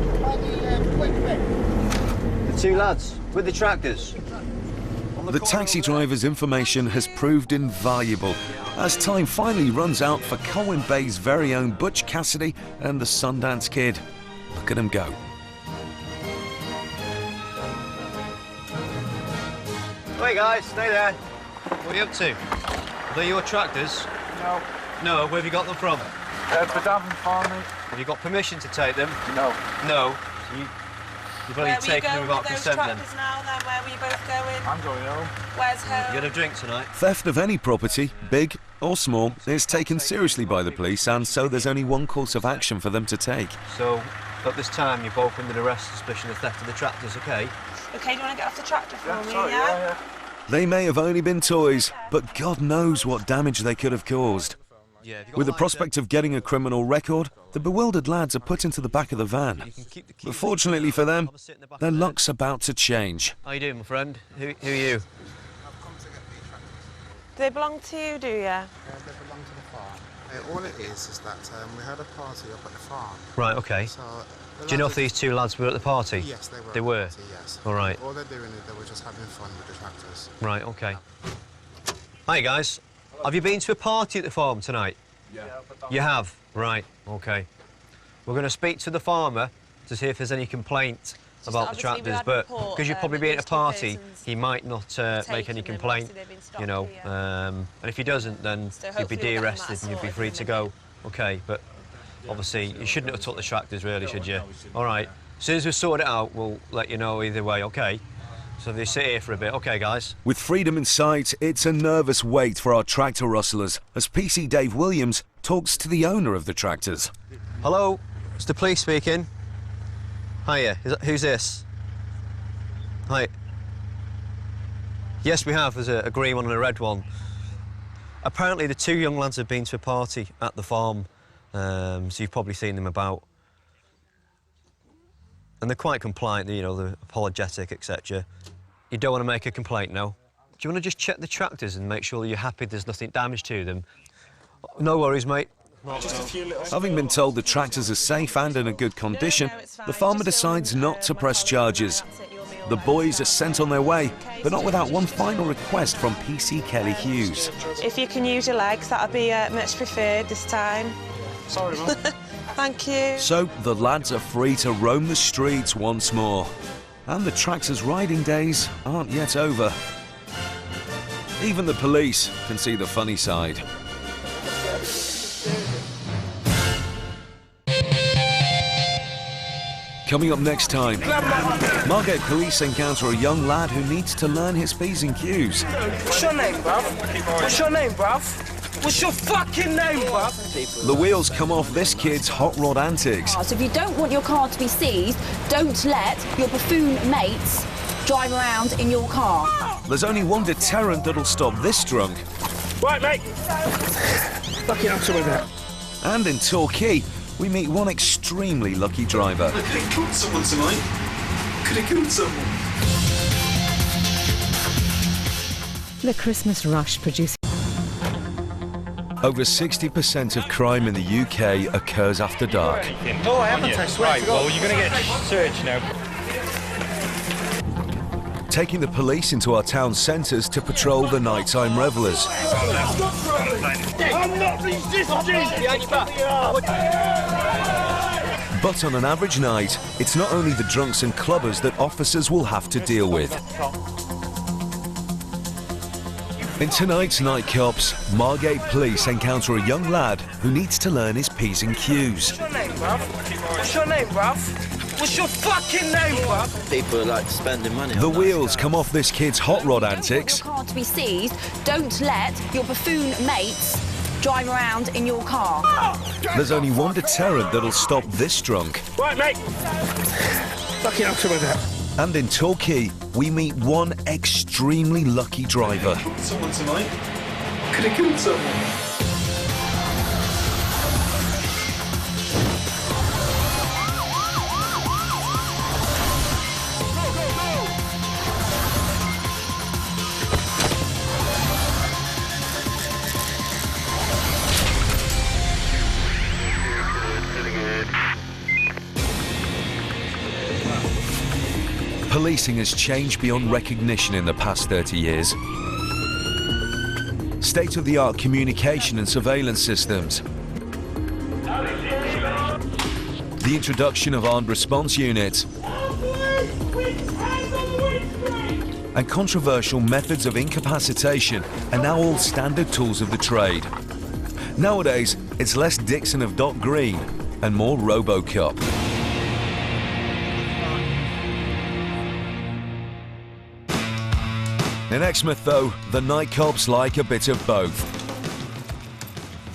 quick bit. The 2 lads with the tractors. The taxi driver's information has proved invaluable as time finally runs out for Colwyn Bay's very own Butch Cassidy and the Sundance Kid. Look at him go. Hey guys, stay there. What are you up to? Are they your tractors? No. No, where have you got them from? The Davin farm, mate. Have you got permission to take them? No. No? So you've only taken them without consent then? Now, then? Where were you both going? I'm going home. Where's home? You had a drink tonight? Theft of any property, big or small, is taken seriously by the police, and so there's only one course of action for them to take. So, at this time, you're both under arrest, suspicion of theft of the tractors, OK? OK, do you want to get off the tractor for me, sorry, yeah? They may have only been toys, but God knows what damage they could have caused. With the prospect of getting a criminal record, the bewildered lads are put into the back of the van. But fortunately for them, their luck's about to change. How you doing, my friend? Who are you? Do they belong to you, do you? Yeah, they belong to the farm. All it is that we had a party up at the farm. Right, OK. So do you know if these 2 lads were at the party? Yes, they were. They were? Party, yes. All right. All they're doing is they were just having fun with the tractors. Right, OK. Hi, guys. Have you been to a party at the farm tonight? Yeah. You have? Right, OK. We're going to speak to the farmer to see if there's any complaint about the tractors, but because you've probably been at a party, he might not make any complaint, you know, and if he doesn't, then you'd be de-arrested and you'd be free to go. OK, but obviously you shouldn't have took the tractors, really, should you? All right. As soon as we sort it out, we'll let you know either way, OK? So they sit here for a bit. OK, guys. With freedom in sight, it's a nervous wait for our tractor rustlers as PC Dave Williams talks to the owner of the tractors. Hello, it's the police speaking. Hiya, who's this? Hi. Yes, we have. There's a green one and a red one. Apparently, the 2 young lads have been to a party at the farm, so you've probably seen them about. And they're quite compliant, you know, they're apologetic, etc. You don't want to make a complaint, no? Do you want to just check the tractors and make sure that you're happy there's nothing damaged to them? No worries, mate. Having been told the tractors are safe and in a good condition, the farmer decides not to press charges. the boys are sent on their way, but not without one final request from PC Kelly Hughes. If you can use your legs, that'd be much preferred this time. Sorry, Mum. Thank you. So the lads are free to roam the streets once more. And the Tractors riding days aren't yet over. Even the police can see the funny side. Coming up next time, Margate police encounter a young lad who needs to learn his P's and Q's. What's your name, bruv? What's your name, bruv? What's your fucking name, bruv? The wheels come off this kid's hot rod antics. So if you don't want your car to be seized, don't let your buffoon mates drive around in your car. There's only one deterrent that'll stop this drunk. Right, mate. Lucky enough to with that. And in Torquay, we meet one extremely lucky driver. I could have killed someone tonight. Could have killed someone. The Christmas rush produces. Over 60% of crime in the UK occurs after dark. No, I haven't. I swear to God. Well, you're going to get searched now. Taking the police into our town centres to patrol the nighttime revellers. I'm not resisting! But on an average night, it's not only the drunks and clubbers that officers will have to deal with. In tonight's Night Cops, Margate police encounter a young lad who needs to learn his P's and Q's. What's your name, bruv? What's your name, bruv? What's your fucking name, bruv? People like spending money. The wheels come off this kid's hot rod antics. If you don't want your car to be seized, don't let your buffoon mates drive around in your car. There's only one deterrent that'll stop this drunk. Right, mate. Lucky enough to with that. And in Torquay, we meet one extremely lucky driver. Killed someone tonight. Could have killed someone. Policing has changed beyond recognition in the past 30 years. State-of-the-art communication and surveillance systems. The introduction of armed response units. And controversial methods of incapacitation are now all standard tools of the trade. Nowadays, it's less Dixon of Dock Green and more RoboCop. In Exmouth, though, the Night Cops like a bit of both.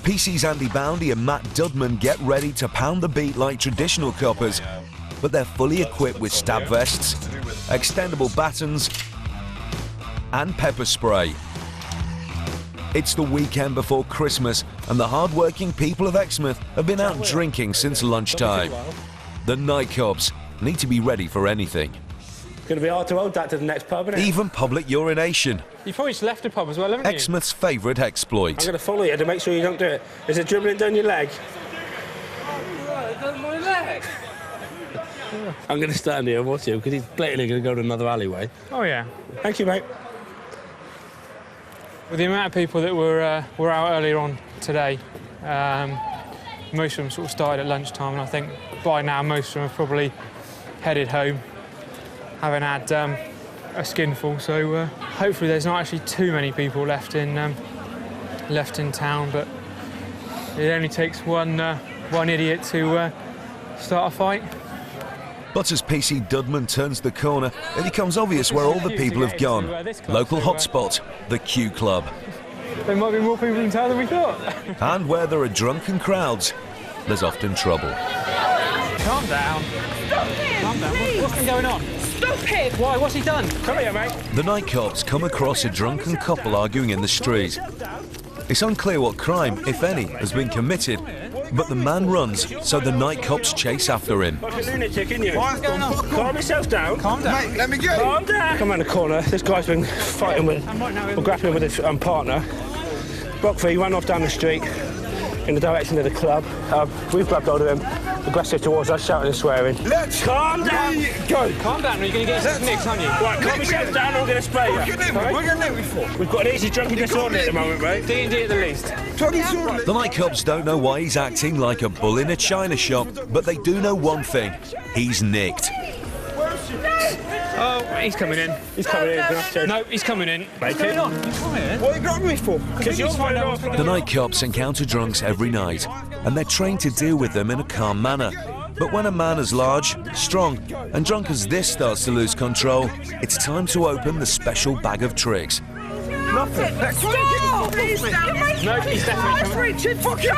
PC's Andy Boundy and Matt Dudman get ready to pound the beat like traditional coppers, but they're fully equipped with stab vests, extendable batons, and pepper spray. It's the weekend before Christmas, and the hard-working people of Exmouth have been out drinking since lunchtime. The Night Cops need to be ready for anything. Going to be hard to hold that to the next pub, isn't it? Even public urination. You probably just left the pub as well, haven't you? Exmouth's favourite exploit. I'm going to follow you to make sure you don't do it. Is it dribbling down your leg? Down my leg. I'm going to stand here and watch him because he's blatantly going to go to another alleyway. Oh, yeah. Thank you, mate. With the amount of people that were out earlier on today, most of them sort of started at lunchtime, and I think by now most of them have probably headed home, having had a skinful. So hopefully there's not actually too many people left in town, but it only takes one idiot to start a fight. But as PC Dudman turns the corner, it becomes obvious where all the people have gone. Local hotspot, the Q Club. There might be more people in town than we thought. And where there are drunken crowds, there's often trouble. Calm down. Calm down. What's been going on? Stop him! Why? What's he done? Come here, mate. The Night Cops come across a drunken couple arguing in the street. It's unclear what crime, if any, has been committed, but the man runs, so the Night Cops chase after him. Like a lunatic, isn't you? What's going on? Calm yourself down. Calm down. Mate, let me go. Calm down. Come around the corner. This guy's been fighting with, or grappling with his partner. Rockford, he ran off down the street. in the direction of the club. We've grabbed hold of him, aggressive towards us, shouting and swearing. Let's calm down. Go. Calm down, or you're going to get us nicked, aren't you? Right, calm yourself down, or we're going to spray you. What are you going to for? We've got an easy drunken disorderly at the moment, mate. D&D at the least. The night cops don't know why he's acting like a bull in a china shop, but they do know one thing: he's nicked. Oh, he's coming in. He's coming in. No, he's coming in. What's going on? What are you grabbing me for? Because you're finding out. The night cops encounter drunks every night, and they're trained to deal with them in a calm manner. But when a man as large, strong, and drunk as this starts to lose control, it's time to open the special bag of tricks. Nothing. Stop! No, he's definitely coming. Richard, fuck you!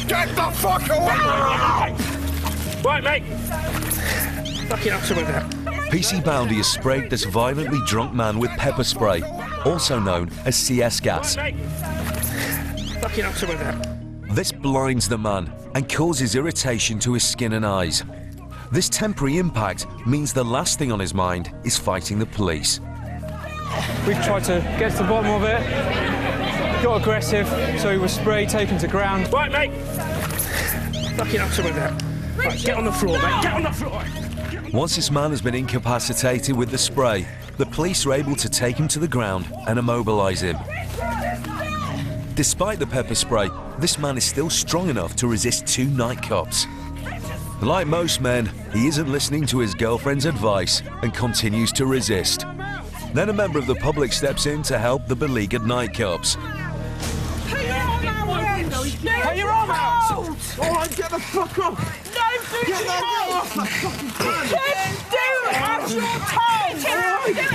Get the fuck away! Right, mate. Fucking up some of that. PC Boundy has sprayed this violently drunk man with pepper spray, also known as CS gas. Fucking up some of that. This blinds the man and causes irritation to his skin and eyes. This temporary impact means the last thing on his mind is fighting the police. We've tried to get to the bottom of it, got aggressive, so he was sprayed, taken to ground. Right, mate. Fucking up some of that. Right, get on the floor, mate. Get on the floor. Once this man has been incapacitated with the spray, the police are able to take him to the ground and immobilise him. Despite the pepper spray, this man is still strong enough to resist two night cops. Like most men, he isn't listening to his girlfriend's advice and continues to resist. Then a member of the public steps in to help the beleaguered night cops. Put your arm out! All right, get the fuck off! No, get that off! Do it! Have your time! Do it!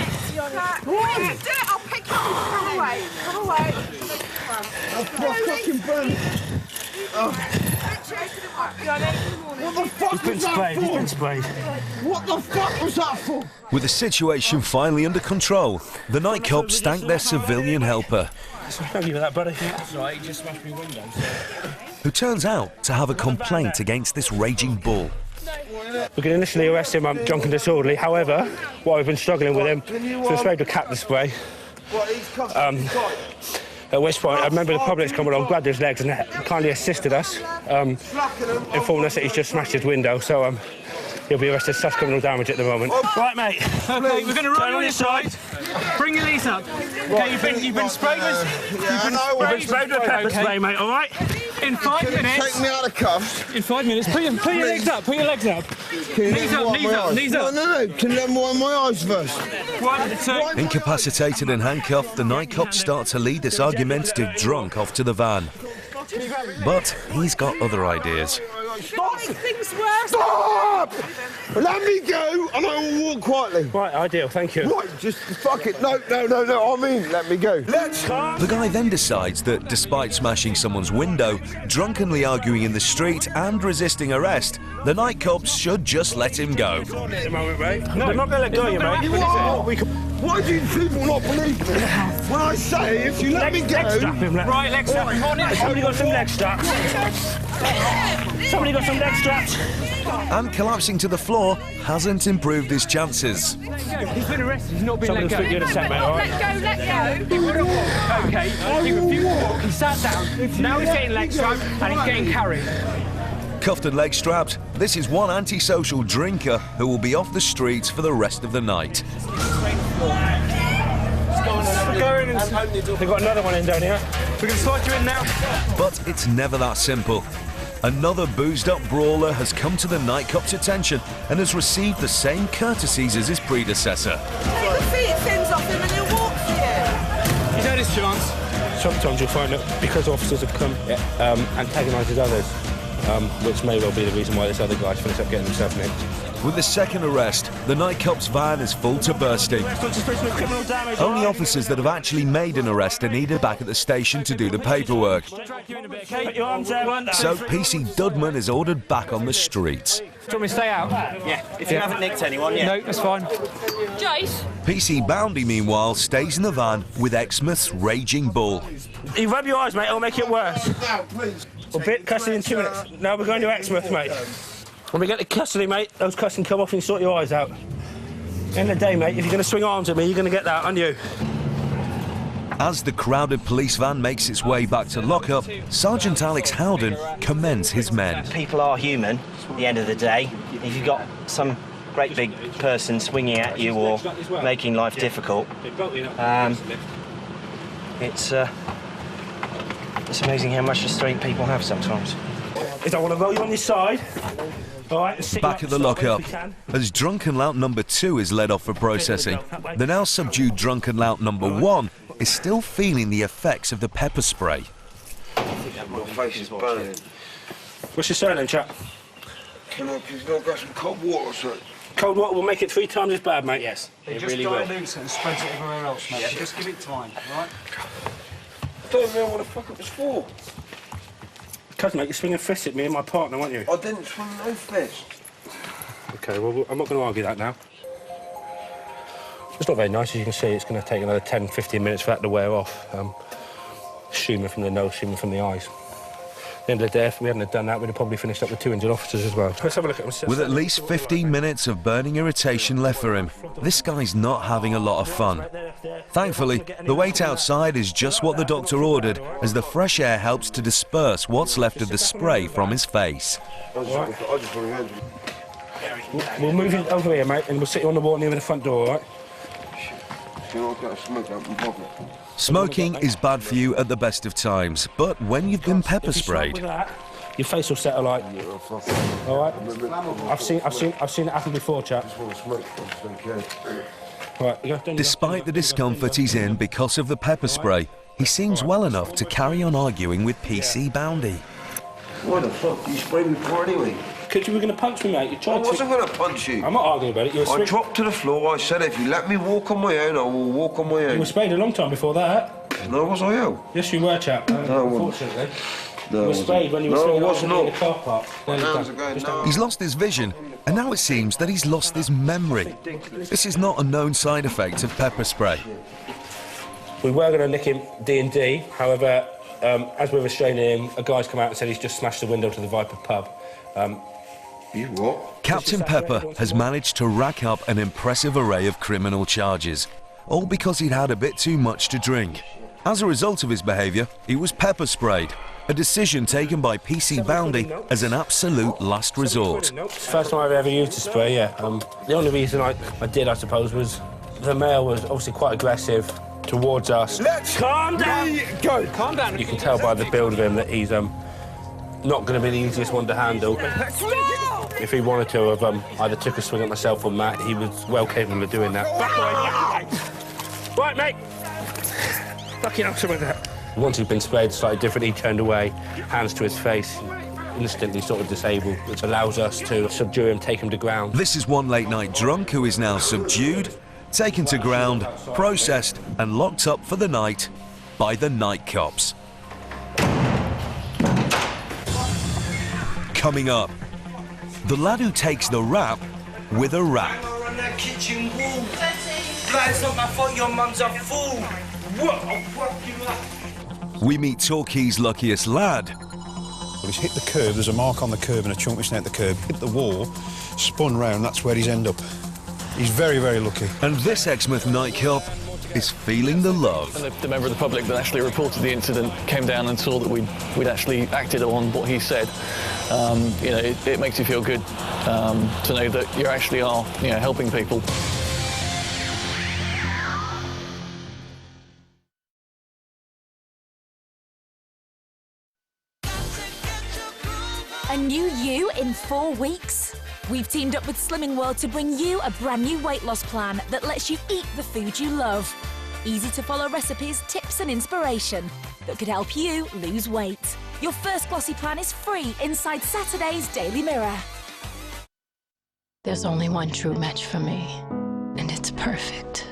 I'll pick you up. Come away. Come away. I'll fucking burn. What the fuck was that for? He's been sprayed. What the fuck was that for? With the situation finally under control, the night cops thank their civilian helper, Thank you for that, buddy. That's right, he just smashed me window. who turns out to have a complaint against this raging bull. We can initially arrest him on drunk and disorderly. However, while we've been struggling with him, so sprayed with cactus spray. At which point, a member of the public's come along, grabbed his legs and kindly assisted us, informing us that he's just smashed his window. So he'll be arrested for criminal damage at the moment. Right, mate. Okay, we're going to run on your side. Bring your knees up. Okay, you've been sprayed with... You've been sprayed with pepper spray, mate, all right? In 5 minutes... Take me out of cuffs. In 5 minutes, put your legs up, put your legs up. Knees up, knees up. No. Can you let me wipe my eyes first? 1, 2... Incapacitated and handcuffed, the night cops start to lead this argumentative drunk off to the van. But he's got other ideas. Stop! Things worse. Stop! Let me go and I will walk quietly. Right, ideal, thank you. Right, just fuck it. No. I mean, let me go. Let's go. The guy then decides that despite smashing someone's window, drunkenly arguing in the street and resisting arrest, the night cops should just let him go. At the moment, mate. No, they're not going to let go of you, mate. Why do you people not believe me? When I say if you let me go... Leg strap him, right, leg strap. Somebody got some leg straps. Somebody got some leg straps. And collapsing to the floor hasn't improved his chances. He's been arrested, he's not been let go. Somebody will fit you in a sec, mate, all right? Let go. He wouldn't walk, okay? He refused to walk, he sat down. Now he's getting leg strapped and he's getting carried. Cuffed and leg strapped, this is one antisocial drinker who will be off the streets for the rest of the night. They've got another one in down here. We're going to slide you in now. But it's never that simple. Another boozed-up brawler has come to the night cop's attention and has received the same courtesies as his predecessor. Take the seat fins off him and he'll walk to you. He's had his chance. Sometimes you'll find that because officers have come, antagonised others, which may well be the reason why this other guy's finished up getting himself nicked. With the second arrest, the night cop's van is full to bursting. Only officers that have actually made an arrest are needed back at the station to do the paperwork. So PC Dudman is ordered back on the streets. Do you want me to stay out? Yeah, if you haven't nicked anyone, yeah. No, that's fine. Jace? PC Boundy, meanwhile, stays in the van with Exmouth's raging bull. You rub your eyes, mate, it'll make it worse. We'll bit custody in 2 minutes. Now we're going to Exmouth, mate. When we get to custody, mate, those cuss can come off and sort your eyes out. End of the day, mate, if you're going to swing arms at me, you're going to get that, aren't you? As the crowded police van makes its way back to lockup, Sergeant Alex Howden commends his men. People are human at the end of the day. If you've got some great big person swinging at you or making life difficult, it's amazing how much restraint people have sometimes. If I want to roll you on your side, all right, and sit Back at the lockup, as drunken lout number 2 is led off for processing, the now subdued drunken lout number 1 is still feeling the effects of the pepper spray. My face is burning. What's your surname, chap? Can I please not get some cold water, sir? Cold water will make it 3 times as bad, mate. Yes, it really will. Just dilute it and spread it everywhere else, mate. Yeah. Just give it time, all right? I don't even know what the fuck it was for. Cousin, mate, you're swinging fists at me and my partner, weren't you? I didn't swing no fist. OK, well, I'm not going to argue that now. It's not very nice, as you can see. It's going to take another 10, 15 minutes for that to wear off. Shooting from the nose, shooting from the eyes. At the end of the day, if we hadn't done that, we'd have probably finished up with 2 injured officers as well. Let's have a look at him. With at least 15 minutes of burning irritation left for him, this guy's not having a lot of fun. Thankfully, the wait outside is just what the doctor ordered, as the fresh air helps to disperse what's left of the spray from his face. We'll move you over here, mate, and we'll sit you on the wall near the front door, all right? Smoking is bad for you at the best of times, but when you've been pepper sprayed, your face will settle like. All right. I've seen it happen before, chap. Right, despite the discomfort he's in because of the pepper spray, he seems well enough to carry on arguing with PC Boundy. Why the fuck did you spray me for anyway? Because you were going to punch me, mate. You tried I wasn't going to punch you. I'm not arguing about it. I dropped to the floor. I said, if you let me walk on my own, I will walk on my own. You were sprayed a long time before that. No, was I ill? Yes, you were, chap. No, unfortunately. No, you were sprayed when you were swinging in the car park. He's lost his vision, and now it seems that he's lost his memory. This is not a known side effect of pepper spray. We were going to nick him D&D, however, as we're restraining him, a guy's come out and said he's just smashed the window to the Viper pub. You what? Captain Pepper has managed to rack up an impressive array of criminal charges, all because he'd had a bit too much to drink. As a result of his behaviour, he was pepper sprayed, a decision taken by PC Boundy as an absolute last resort. First time I've ever used a spray, yeah. The only reason I did, I suppose, was the male was obviously quite aggressive towards us. Let's calm down. Go. Calm down. You can tell by the build of him that he's not going to be the easiest one to handle. If he wanted to have either took a swing at myself or Matt, he was well capable of doing that. Right, mate. Fucking hell, something like that. Once he'd been sprayed slightly different, he turned away, hands to his face, instantly sort of disabled, which allows us to subdue him, take him to ground. This is one late-night drunk who is now subdued, taken to ground, processed and locked up for the night by the night cops. Coming up, the lad who takes the rap with a rap. On that kitchen wall. It's not my fault your mum's a fool. What? I'll fuck you up. We meet Torquay's luckiest lad. Well, he's hit the curb, there's a mark on the curb and a chunk missing out the curb. Hit the wall, spun round, that's where he's end up. He's very, very lucky. And this Exmouth night cop is feeling the love. And the member of the public that actually reported the incident came down and saw that we'd actually acted on what he said. You know, it makes you feel good to know that you actually are, you know, helping people. A new you in 4 weeks? We've teamed up with Slimming World to bring you a brand new weight loss plan that lets you eat the food you love. Easy to follow recipes, tips and inspiration that could help you lose weight. Your first glossy plan is free inside Saturday's Daily Mirror. There's only one true match for me, and it's perfect.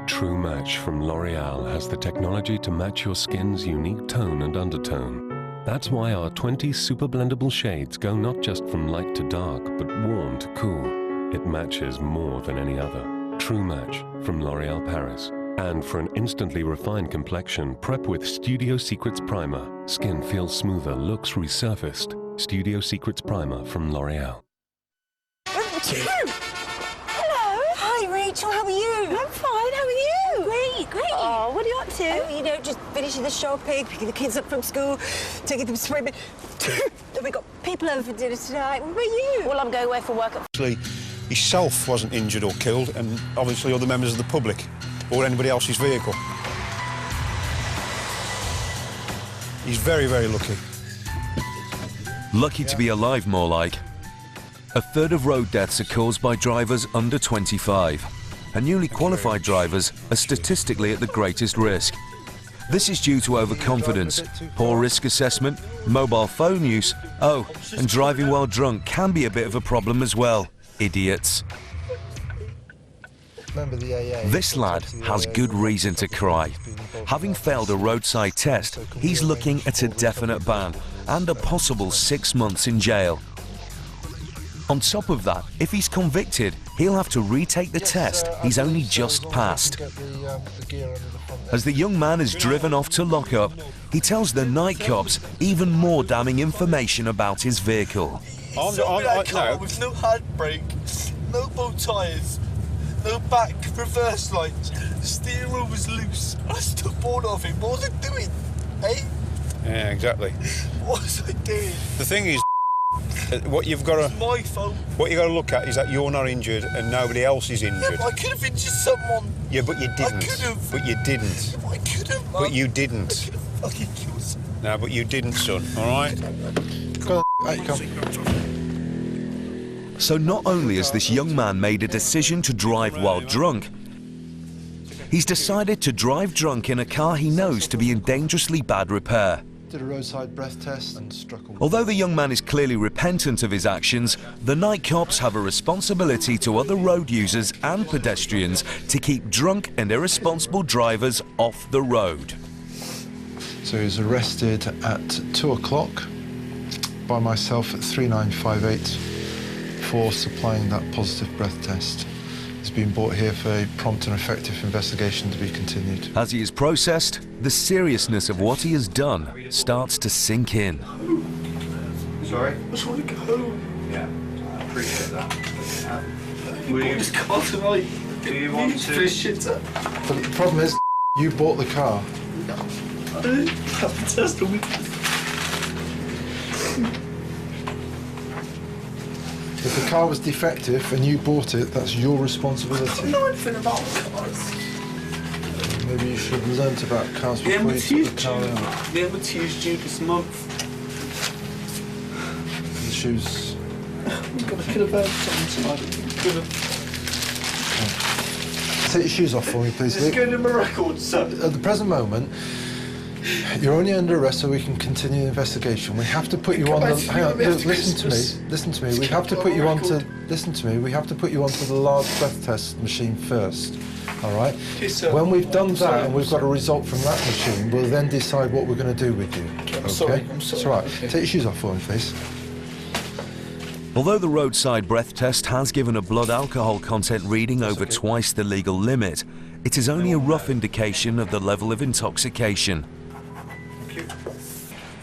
True Match from L'Oreal has the technology to match your skin's unique tone and undertone. That's why our 20 super blendable shades go not just from light to dark, but warm to cool. It matches more than any other. True Match from L'Oreal Paris. And for an instantly refined complexion, prep with Studio Secrets Primer. Skin feels smoother, looks resurfaced. Studio Secrets Primer from L'Oreal. Hello. Hi, Rachel. How are you? I'm fine. How are you? great. Oh, what are you up to? Oh, you know, just finishing the shopping, picking the kids up from school, taking them swimming. Then we got people over for dinner tonight. What about you? Well, I'm going away for work. Actually, himself wasn't injured or killed, and obviously other members of the public or anybody else's vehicle. He's very, very lucky. Lucky to be alive, more like. A third of road deaths are caused by drivers under 25, and newly qualified drivers are statistically at the greatest risk. This is due to overconfidence, poor risk assessment, mobile phone use, and driving while drunk can be a bit of a problem as well. Idiots. This lad has good reason to cry. Having failed a roadside test, he's looking at a definite ban and a possible 6 months in jail. On top of that, if he's convicted, he'll have to retake the test he's only just passed. As the young man is driven off to lockup, he tells the night cops even more damning information about his vehicle. With no handbrake, no bow tyres, no back reverse lights. The steering wheel was loose. I still bored of him. What was I doing? Eh? Yeah, exactly. What was I doing? The thing is, what you've got to... It's my fault. What you've got to look at is that you're not injured and nobody else is injured. Yeah, but I could have injured someone. Yeah, but you didn't. I could have. But you didn't. Yeah, but I could have, man. But you didn't. I could have fucking killed someone. No, but you didn't, son, all right? Go on, come. So not only has this young man made a decision to drive while drunk, he's decided to drive drunk in a car he knows to be in dangerously bad repair. Did a roadside breath test and struck a... Although the young man is clearly repentant of his actions, the night cops have a responsibility to other road users and pedestrians to keep drunk and irresponsible drivers off the road. So he was arrested at 2 o'clock by myself at 3958 for supplying that positive breath test. He's been brought here for a prompt and effective investigation to be continued. As he is processed, the seriousness of what he has done starts to sink in. Sorry? I just want to go home. Yeah, I appreciate that. You bought this car tonight. Do you want to... Fish shit up. But the problem is, you bought the car. I didn't have the test on me. If the car was defective and you bought it, that's your responsibility. I don't know anything about cars. Maybe you should have learnt about cars before you took the car out. The MOT is due this month. The shoes. I'm gonna kill a bird something tonight. Take your shoes off for me, please. Is this going in my record, sir? At the present moment, you're only under arrest so we can continue the investigation. We have to put you on the... Hang on, listen to me. Listen to me. We have to put you onto... Listen to me. We have to put you onto the large breath test machine first. All right? When we've done that and we've got a result from that machine, we'll then decide what we're going to do with you. I'm sorry. It's all right. Take your shoes off for me, please. Although the roadside breath test has given a blood alcohol content reading over twice the legal limit, it is only a rough indication of the level of intoxication.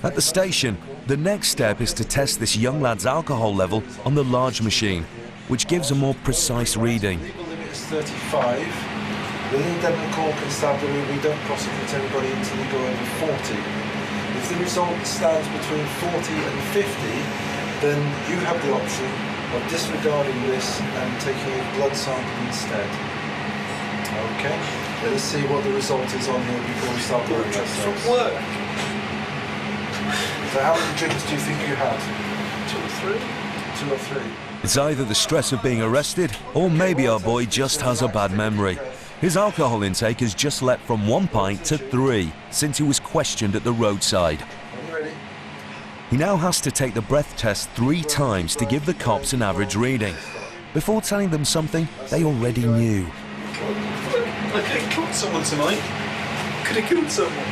At the station, the next step is to test this young lad's alcohol level on the large machine, which gives a more precise reading. The legal limit is 35. Within Devon Court Constabulary, we don't prosecute anybody until they go over 40. If the result stands between 40 and 50, then you have the option of disregarding this and taking a blood sample instead. Okay? Let us see what the result is on here before we start the process. From work. So how many drinks do you think you had? 2 or 3. 2 or 3. It's either the stress of being arrested, or maybe our boy just has a bad memory. His alcohol intake has just leapt from 1 pint to 3 since he was questioned at the roadside. Are you ready? He now has to take the breath test 3 times to give the cops an average reading, before telling them something they already knew. I could have killed someone tonight. Could have killed someone.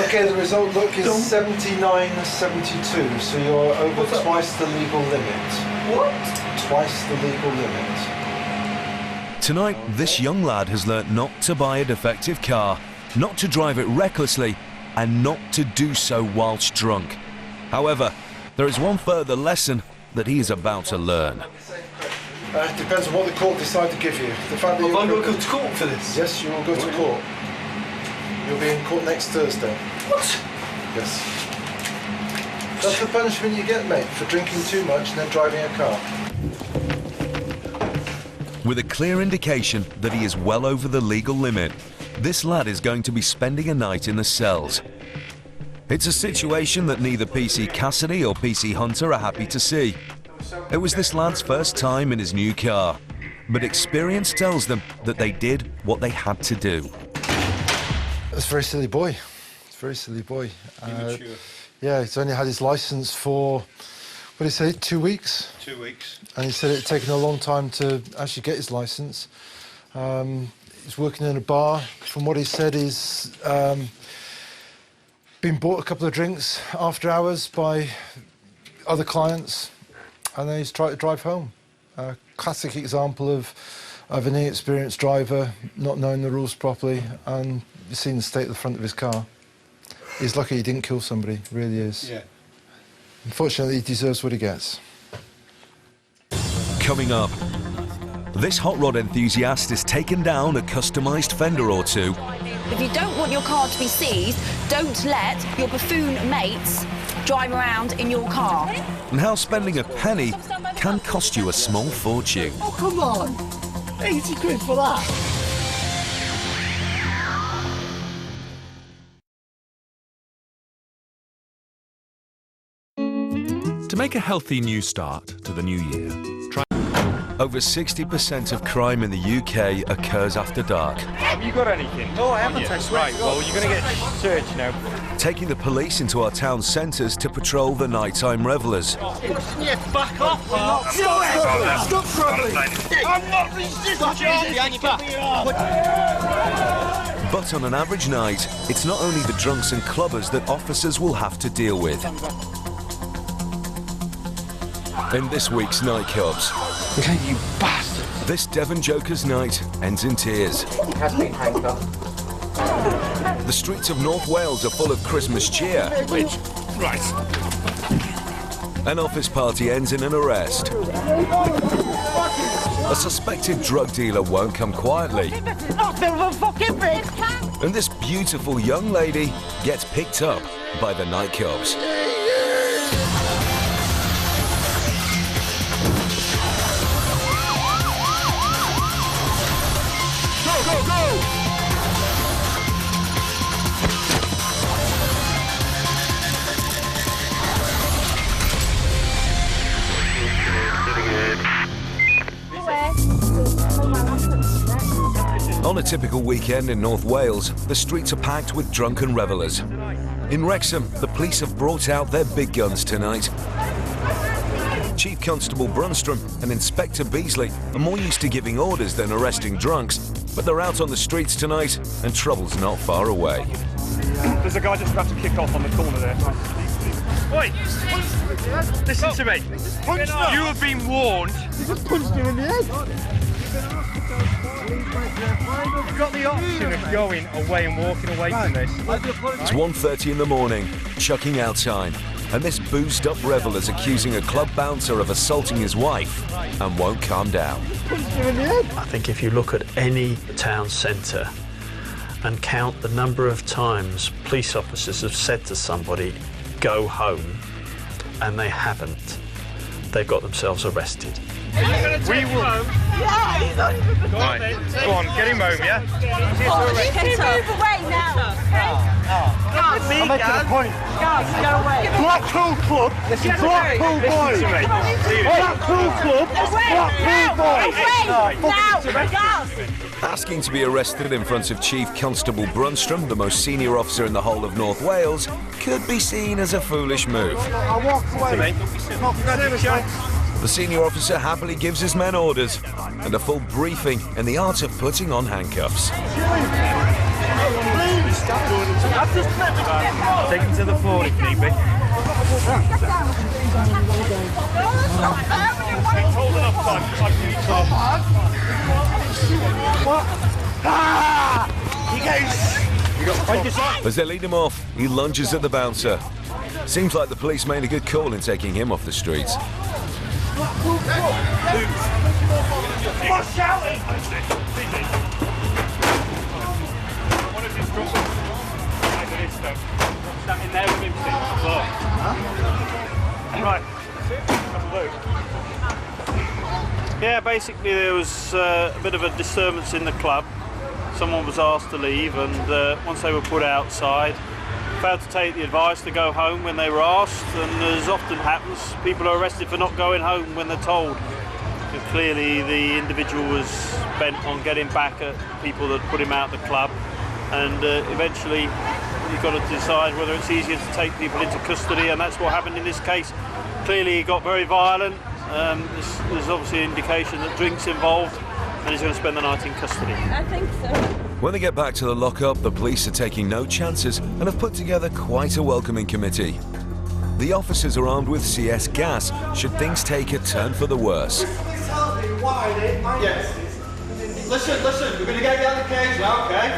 Okay, the result, look, is 79.72, so you're over twice the legal limit. What? Twice the legal limit. Tonight, this young lad has learnt not to buy a defective car, not to drive it recklessly, and not to do so whilst drunk. However, there is one further lesson that he is about to learn. Depends on what the court decide to give you. The fact that I'm going to go to court for this? Yes, you will go to court. You'll be in court next Thursday. What? Yes. That's the punishment you get, mate, for drinking too much and then driving a car. With a clear indication that he is well over the legal limit, this lad is going to be spending a night in the cells. It's a situation that neither PC Cassidy or PC Hunter are happy to see. It was this lad's first time in his new car, but experience tells them that they did what they had to do. It's a very silly boy. It's a very silly boy. Yeah, he's only had his licence for, what did he say, 2 weeks? 2 weeks. And he said it had taken a long time to actually get his licence. He's working in a bar. From what he said, he's been bought a couple of drinks after hours by other clients, and then he's tried to drive home. A classic example of an inexperienced driver not knowing the rules properly, and you've seen the state of the front of his car. He's lucky he didn't kill somebody, really is. Yeah. Unfortunately, he deserves what he gets. Coming up, this hot rod enthusiast is taken down a customised fender or two. If you don't want your car to be seized, don't let your buffoon mates drive around in your car. And how spending a penny can cost you a small fortune. Oh, come on! 80 quid for that! To make a healthy new start to the new year, try... Over 60% of crime in the UK occurs after dark. Have you got anything? No, I haven't. Right, well, you're going to get searched now. Taking the police into our town centres to patrol the nighttime revellers. Back off! Stop struggling! I'm not resisting! But on an average night, it's not only the drunks and clubbers that officers will have to deal with. In this week's Night Cops, Okay, you bastard! This Devon Joker's night ends in tears. He has been handcuffed. The streets of North Wales are full of Christmas cheer. Right. An office party ends in an arrest. A suspected drug dealer won't come quietly. And this beautiful young lady gets picked up by the Night Cops. On a typical weekend in North Wales, the streets are packed with drunken revellers. In Wrexham, the police have brought out their big guns tonight. Chief Constable Brunstrom and Inspector Beasley are more used to giving orders than arresting drunks, but they're out on the streets tonight and trouble's not far away. There's a guy just about to kick off on the corner there. Oi! Listen to me. You have been warned. You just punched him in the head. You've got the option of going away and walking away from this. It's 1:30 in the morning, chucking out time, and this boozed-up reveller's accusing a club bouncer of assaulting his wife and won't calm down. I think if you look at any town centre and count the number of times police officers have said to somebody, go home, and they haven't, they've got themselves arrested. We will. Yeah, he's not even Go on, get him home, yeah? Can you move away now? I'm making a point. Guys, go away. Blackpool Club. Blackpool boys. Blackpool Club. Blackpool boys. Now. Asking to be arrested in front of Chief Constable Brunstrom, the most senior officer in the whole of North Wales, could be seen as a foolish move. I'll walk away. The senior officer happily gives his men orders and a full briefing in the art of putting on handcuffs. Take him to the floor if need be. Hold enough time. As they lead him off, he lunges at the bouncer. Seems like the police made a good call in taking him off the streets. What's shouting? Sat in there with him, Right. Yeah, basically there was a bit of a disturbance in the club. Someone was asked to leave, and once they were put outside, failed to take the advice to go home when they were asked, and as often happens, people are arrested for not going home when they're told. And clearly the individual was bent on getting back at people that put him out of the club, and eventually you've got to decide whether it's easier to take people into custody, and that's what happened in this case. Clearly he got very violent. There's obviously an indication that drink's involved, and he's going to spend the night in custody. I think so. When they get back to the lockup, the police are taking no chances and have put together quite a welcoming committee. The officers are armed with CS gas should things take a turn for the worse. Yes. Listen, we're going to get you out of the cage now, okay?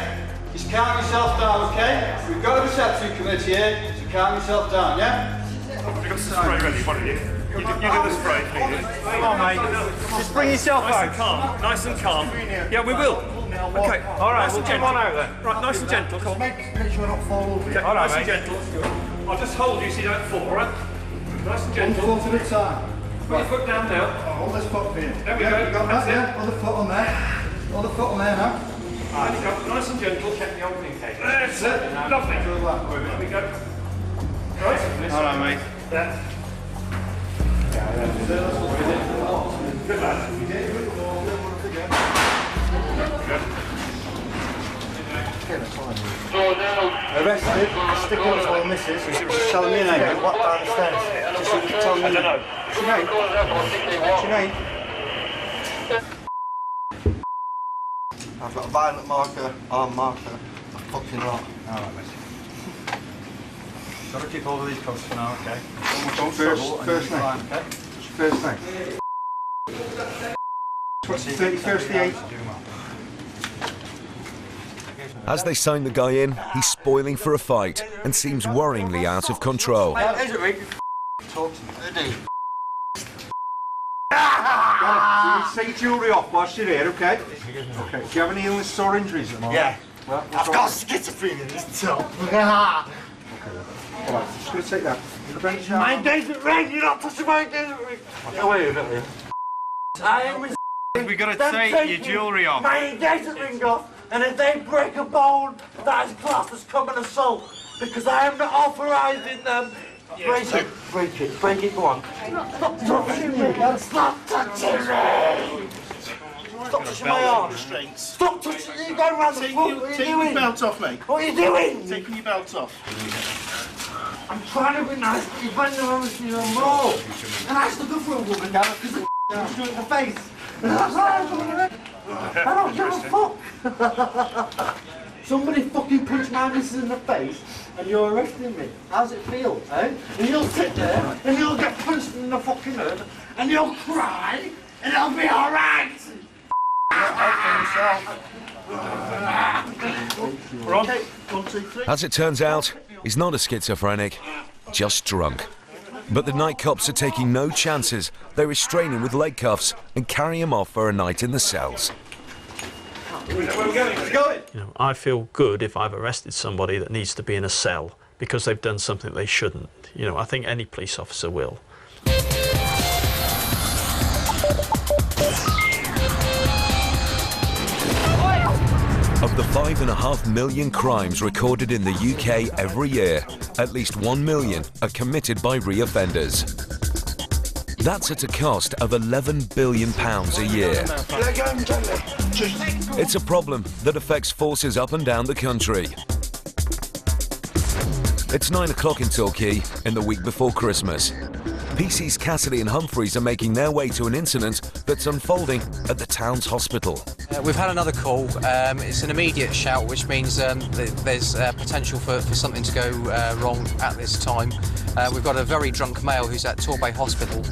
Just calm yourself down, okay? We've got a reception committee here, so calm yourself down, yeah? You've got the spray ready, what are you? You do the spray, please. Come on, mate. Just bring yourself out. Nice and calm. Yeah, we will. Okay. All right, nice and gentle. Come on out then. Right, nice and gentle. Come on. Make sure I don't fall over. Okay, all right, nice and gentle. I'll just hold you so you don't fall, all right? Nice and gentle. 1 foot at a time. Put your foot down now. Hold this foot for you. There we go. You got that, yeah? Other foot on there. Other foot on there now. Right, go. Nice and gentle. Check the opening cage. That's it. Lovely. There we go. Right. All right, mate. Yeah. Good lad. Arrested, stick on to our missus. Tell me your name, what downstairs? Just so you can tell me. I don't know. What's your name? What's your name? I've got a violet marker, arm marker, a fucking lot. Alright, mate. Got to keep hold of these cuffs for now, okay? First name. What's your first name? What's your 31st the 8th? As they sign the guy in, he's spoiling for a fight and seems worryingly out of control. Is it Rick? Talk to me. Take your jewellery off whilst you're here, okay? Okay. Do you have any illness or injuries at the moment? Yeah. Well, I've got schizophrenia, this top. Okay. Alright, just going to take that. My engagement ring! You're not touching my engagement ring! Get away with it, We've got to take your jewellery off. My engagement ring off, and if they break a bone, that is classed as common assault, because I am not authorising them. Break it, go on. Stop touching me! Stop touching me! Stop touching my arm! Stop touching me! You're going round the foot! What are you doing? Take your belt off, mate. What are you doing? Taking your belt off. I'm trying to be nice, but you're bending over to your more. And I still go for a woman now because I'm just doing it in the face. I don't give a fuck. Somebody fucking punched my missus in the face and you're arresting me. How's it feel, eh? And you'll sit there and you'll get punched in the fucking head and you'll cry and it'll be alright. As it turns out, he's not a schizophrenic, just drunk. But the night cops are taking no chances. They restrain him with leg cuffs and carry him off for a night in the cells. I feel good if I've arrested somebody that needs to be in a cell because they've done something they shouldn't. I think any police officer will. Of the 5.5 million crimes recorded in the UK every year, at least 1 million are committed by re-offenders. That's at a cost of £11 billion a year. It's a problem that affects forces up and down the country. It's 9 o'clock in Torquay in the week before Christmas. PC's Cassidy and Humphreys are making their way to an incident that's unfolding at the town's hospital. We've had another call. It's an immediate shout, which means there's potential for something to go wrong at this time. We've got a very drunk male who's at Torbay Hospital.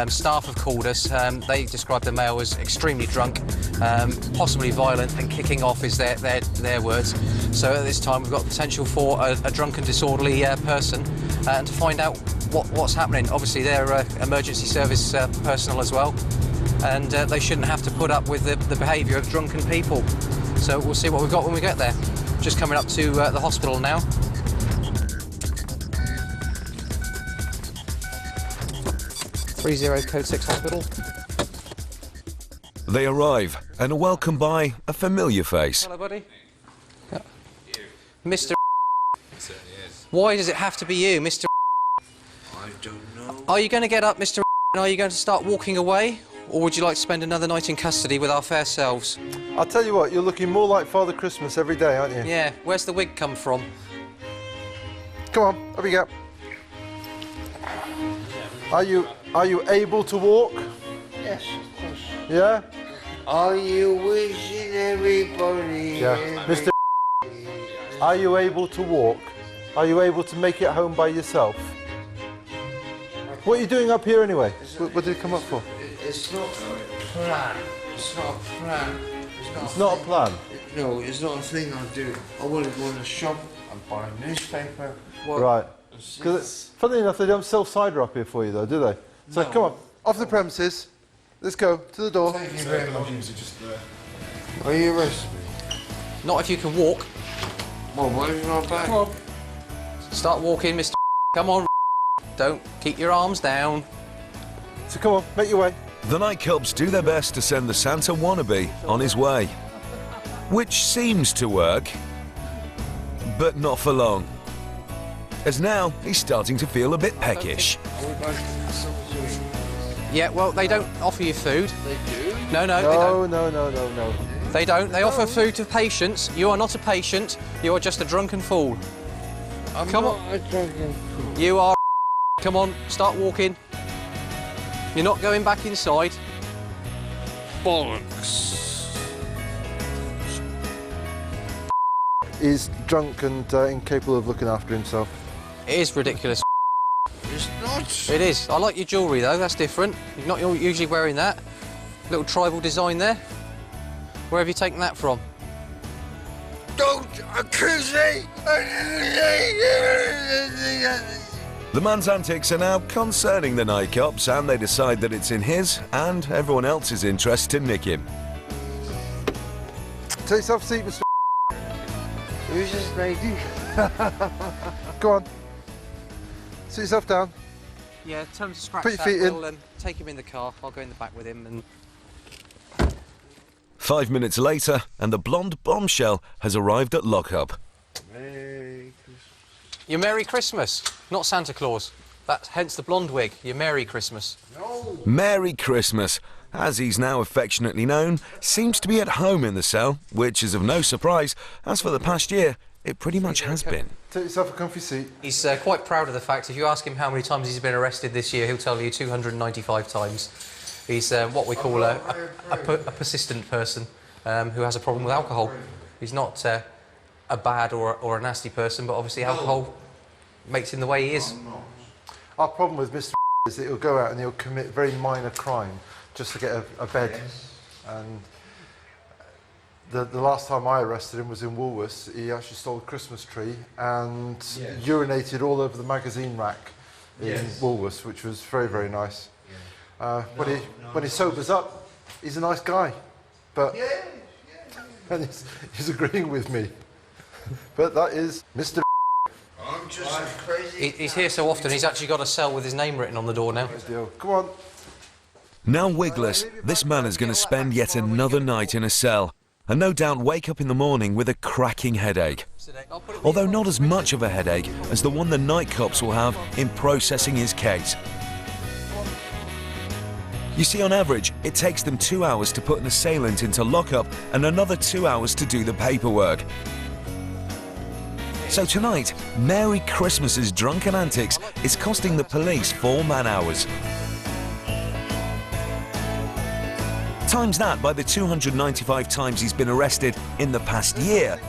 Staff have called us. They described the male as extremely drunk, possibly violent, and kicking off is their words. So at this time we've got potential for a drunken, disorderly person, and to find out what's happening. Obviously, they're emergency service personnel as well, and they shouldn't have to put up with the behaviour of drunken people. So we'll see what we've got when we get there. Just coming up to the hospital now. Code 6 Hospital. They arrive and are welcomed by a familiar face. Hello, buddy. Mr. Why does it have to be you, Mr. I don't know. Are you going to get up, Mr. and are you going to start walking away? Or would you like to spend another night in custody with our fair selves? I'll tell you what, you're looking more like Father Christmas every day, aren't you? Yeah, where's the wig come from? Come on, up you go. Are you able to walk? Yes, of course. Yeah? Are you wishing everybody? Yeah. Mr. Are you able to walk? Are you able to make it home by yourself? What are you doing up here anyway? What did you come up for? It's not a plan. It's not a plan. It's not a plan? No, it's not a thing I do. I want to go in a shop and buy a newspaper. Right. Because funnily enough, they don't sell cider up here for you though, do they? So No. come on, off the premises. Let's go to the door. Thank you very much. Are you arrested? Not if you can walk. Well, why is not back? Come on. Start walking, Mr. Come on. Don't keep your arms down. So come on, make your way. The nightclubs do their best to send the Santa wannabe on his way. Which seems to work, but not for long. As now, he's starting to feel a bit peckish. Yeah, well, they don't offer you food. They do? No, they don't. No. They don't. They offer food to patients. You are not a patient. You are just a drunken fool. Come on. A drunken fool. You are. Come on, start walking. You're not going back inside. Bollocks. He's drunk and incapable of looking after himself. It is ridiculous. It's not. It is. I like your jewellery though. That's different. You're not usually wearing that. Little tribal design there. Where have you taken that from? Don't accuse me! The man's antics are now concerning the nightclubs, and they decide that it's in his and everyone else's interest to nick him. Take yourself a seat, Mr. Who's this lady? Go on. Sit yourself down. Yeah, tell him to scratch Put your that. feet in. We'll take him in the car. I'll go in the back with him and... 5 minutes later, and the blonde bombshell has arrived at lockup. Merry Christmas. Your Merry Christmas, not Santa Claus. That's hence the blonde wig. Your Merry Christmas. No. Merry Christmas, as he's now affectionately known, seems to be at home in the cell, which is of no surprise, as for the past year, it pretty much has been. Take yourself a comfy seat. He's quite proud of the fact, if you ask him how many times he's been arrested this year, he'll tell you 295 times. He's what we call a persistent person who has a problem with alcohol. He's not a bad or a nasty person, but obviously alcohol makes him the way he is. Our problem with Mr. is that he'll go out and he'll commit very minor crime just to get a bed. Yes. And the last time I arrested him was in Woolworths. He actually stole a Christmas tree and urinated all over the magazine rack in Woolworths, which was very, very nice. When he sobers up, he's a nice guy. But and he's agreeing with me. But that is Mr. I'm just crazy. He's here so often, he's actually got a cell with his name written on the door now. Come on. Now wigless, this man is going to spend yet another night in a cell, and no doubt wake up in the morning with a cracking headache. Although not as much of a headache as the one the night cops will have in processing his case. You see, on average, it takes them 2 hours to put an assailant into lockup and another 2 hours to do the paperwork. So tonight, Merry Christmas's drunken antics is costing the police 4 man-hours. Times that by the 295 times he's been arrested in the past year,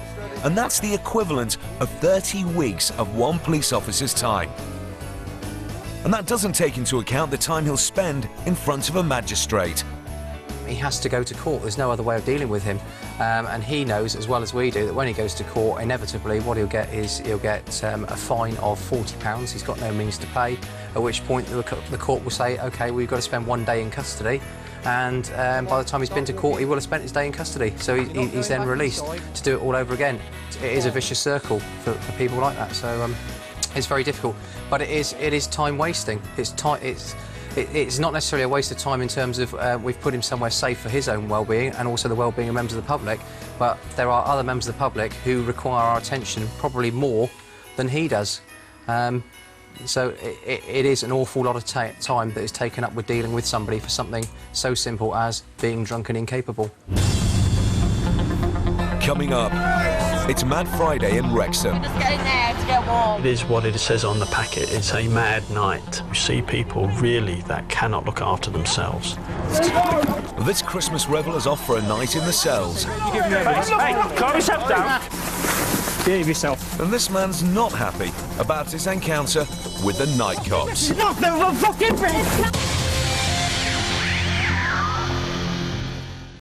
and that's the equivalent of 30 weeks of one police officer's time. And that doesn't take into account the time he'll spend in front of a magistrate. He has to go to court. There's no other way of dealing with him. And he knows, as well as we do, that when he goes to court, inevitably what he'll get is a fine of £40. He's got no means to pay. at which point the court will say, OK, we've got to spend 1 day in custody, and by the time he's been to court, he will have spent his day in custody. So he's then released to do it all over again. It is a vicious circle for people like that, so it's very difficult. But it is time wasting. It's not necessarily a waste of time in terms of we've put him somewhere safe for his own well-being and also the well-being of members of the public, but there are other members of the public who require our attention probably more than he does. So it is an awful lot of time that is taken up with dealing with somebody for something so simple as being drunk and incapable. Coming up, it's Mad Friday in Wrexham. Just get in there to get warm. It is what it says on the packet. It's a mad night. You see people really that cannot look after themselves. This Christmas revellers off for a night in the cells. Hey, calm yourself down. Behave yourself. And this man's not happy about his encounter with the night cops. Not the fucking bread.